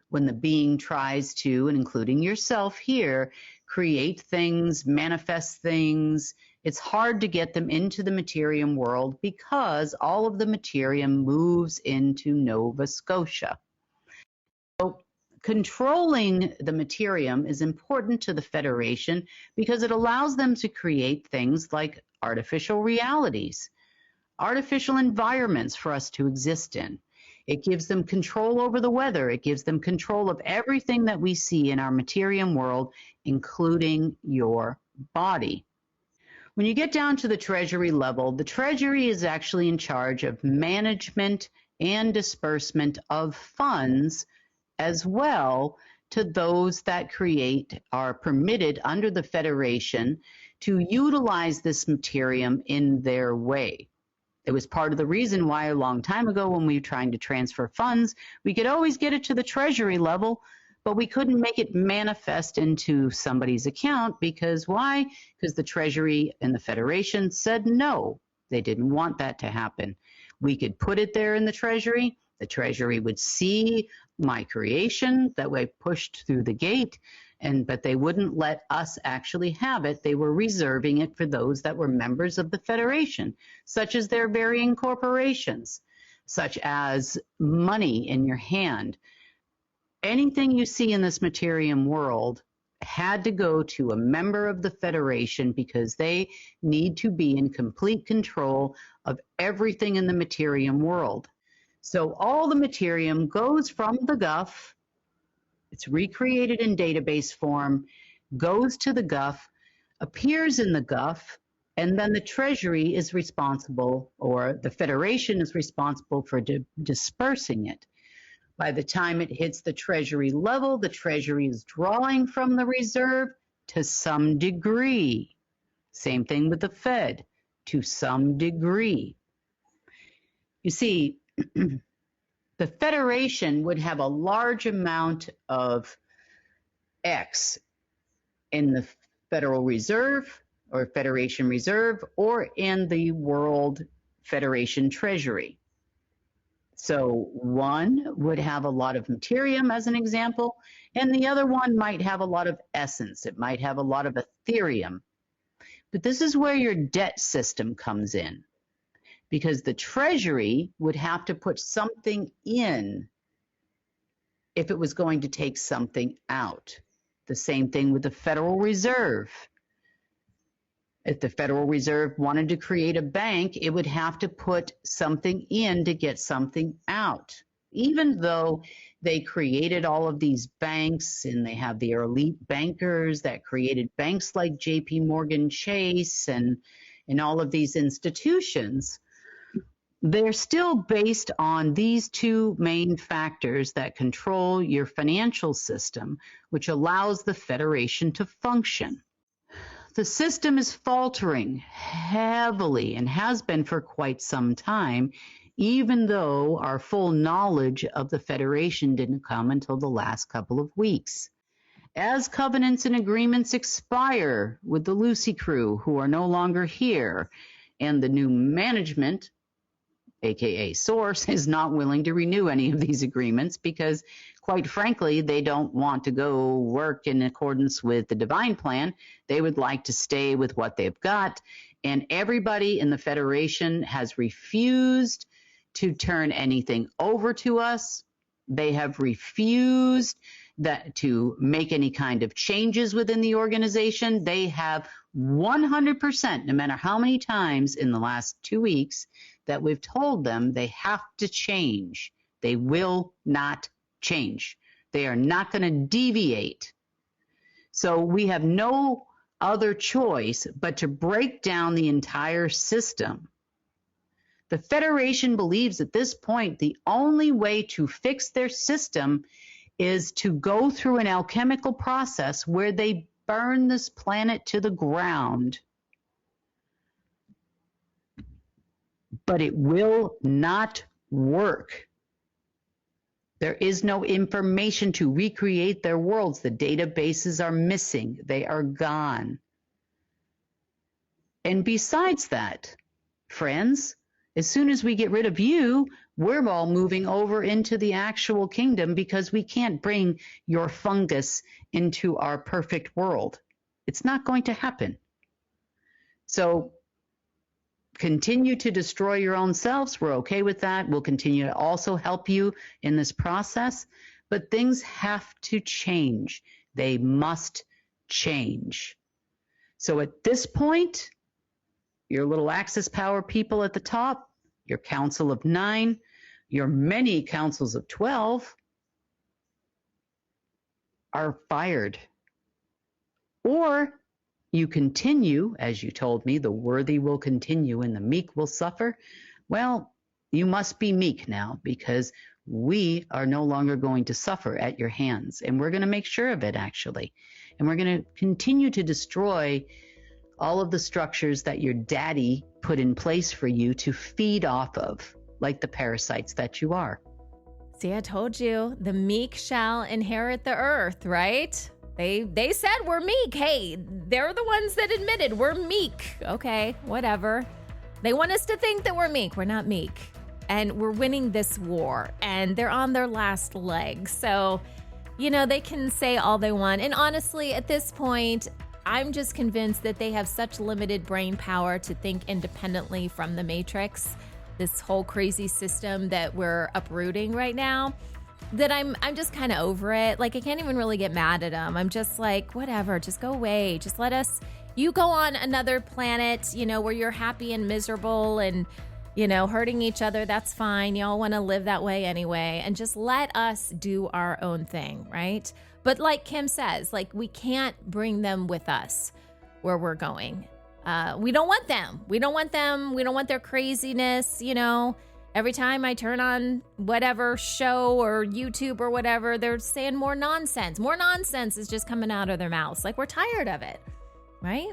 [SPEAKER 13] When the being tries to, and including yourself here, create things, manifest things, it's hard to get them into the materium world because all of the materium moves into Nova Scotia. So controlling the materium is important to the Federation because it allows them to create things like artificial realities, artificial environments for us to exist in. It gives them control over the weather. It gives them control of everything that we see in our materium world, including your body. When you get down to the Treasury level, the Treasury is actually in charge of management and disbursement of funds, as well to those that are permitted under the Federation to utilize this materium in their way. It was part of the reason why a long time ago when we were trying to transfer funds, we could always get it to the Treasury level, but we couldn't make it manifest into somebody's account because why? Because the Treasury and the Federation said no. They didn't want that to happen. We could put it there in the Treasury. The Treasury would see my creation that way pushed through the gate, but they wouldn't let us actually have it. They were reserving it for those that were members of the Federation, such as their varying corporations, such as money in your hand. Anything you see in this materium world had to go to a member of the Federation because they need to be in complete control of everything in the materium world. So all the materium goes from the guff, it's recreated in database form, goes to the guff, appears in the guff, and then the Treasury is responsible, or the Federation is responsible for dispersing it. By the time it hits the Treasury level, the Treasury is drawing from the reserve to some degree. Same thing with the Fed, to some degree. You see, the Federation would have a large amount of X in the Federal Reserve or Federation Reserve or in the World Federation Treasury. So one would have a lot of materium as an example, and the other one might have a lot of essence. It might have a lot of Ethereum. But this is where your debt system comes in, because the Treasury would have to put something in if it was going to take something out. The same thing with the Federal Reserve. If the Federal Reserve wanted to create a bank, it would have to put something in to get something out. Even though they created all of these banks and they have the elite bankers that created banks like JP Morgan Chase and all of these institutions, they're still based on these two main factors that control your financial system, which allows the Federation to function. The system is faltering heavily and has been for quite some time, even though our full knowledge of the Federation didn't come until the last couple of weeks. As covenants and agreements expire with the Lucy crew, who are no longer here, and the new management, aka Source, is not willing to renew any of these agreements because, quite frankly, they don't want to go work in accordance with the divine plan. They would like to stay with what they've got. And everybody in the Federation has refused to turn anything over to us. They have refused to make any kind of changes within the organization. They have 100%, no matter how many times in the last 2 weeks that we've told them they have to change. They will not change. They are not going to deviate. So we have no other choice but to break down the entire system. The Federation believes at this point the only way to fix their system is to go through an alchemical process where they burn this planet to the ground. But it will not work. There is no information to recreate their worlds. The databases are missing. They are gone. And besides that, friends, as soon as we get rid of you, we're all moving over into the actual kingdom because we can't bring your fungus into our perfect world. It's not going to happen. So continue to destroy your own selves. We're okay with that. We'll continue to also help you in this process. But things have to change. They must change. So at this point, your little Axis power people at the top, your Council of 9, your many councils of 12 are fired. Or you continue, as you told me, the worthy will continue and the meek will suffer. Well, you must be meek now because we are no longer going to suffer at your hands. And we're going to make sure of it, actually. And we're going to continue to destroy all of the structures that your daddy put in place for you to feed off of, like the parasites that you are.
[SPEAKER 1] See, I told you, the meek shall inherit the earth, right? They said we're meek. Hey, they're the ones that admitted we're meek. Okay, whatever. They want us to think that we're meek. We're not meek. And we're winning this war. And they're on their last leg. So, they can say all they want. And honestly, at this point, I'm just convinced that they have such limited brain power to think independently from the Matrix, this whole crazy system that we're uprooting right now, that I'm just kind of over it. Like, I can't even really get mad at them. I'm just like, whatever, just go away. Just let us, you go on another planet, where you're happy and miserable and, hurting each other. That's fine. Y'all want to live that way anyway. And just let us do our own thing, right? But like Kim says, we can't bring them with us where we're going. We don't want them. We don't want them. We don't want their craziness. Every time I turn on whatever show or YouTube or whatever, they're saying more nonsense. More nonsense is just coming out of their mouths. We're tired of it, right?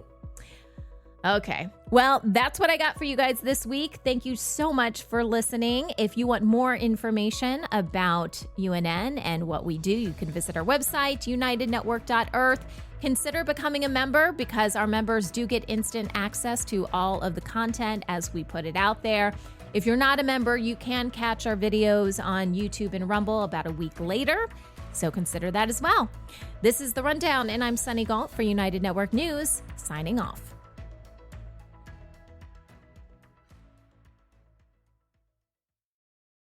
[SPEAKER 1] Okay, well, that's what I got for you guys this week. Thank you so much for listening. If you want more information about UNN and what we do, you can visit our website, unitednetwork.earth. Consider becoming a member because our members do get instant access to all of the content as we put it out there. If you're not a member, you can catch our videos on YouTube and Rumble about a week later. So consider that as well. This is The Rundown, and I'm Sunny Galt for United Network News, signing off.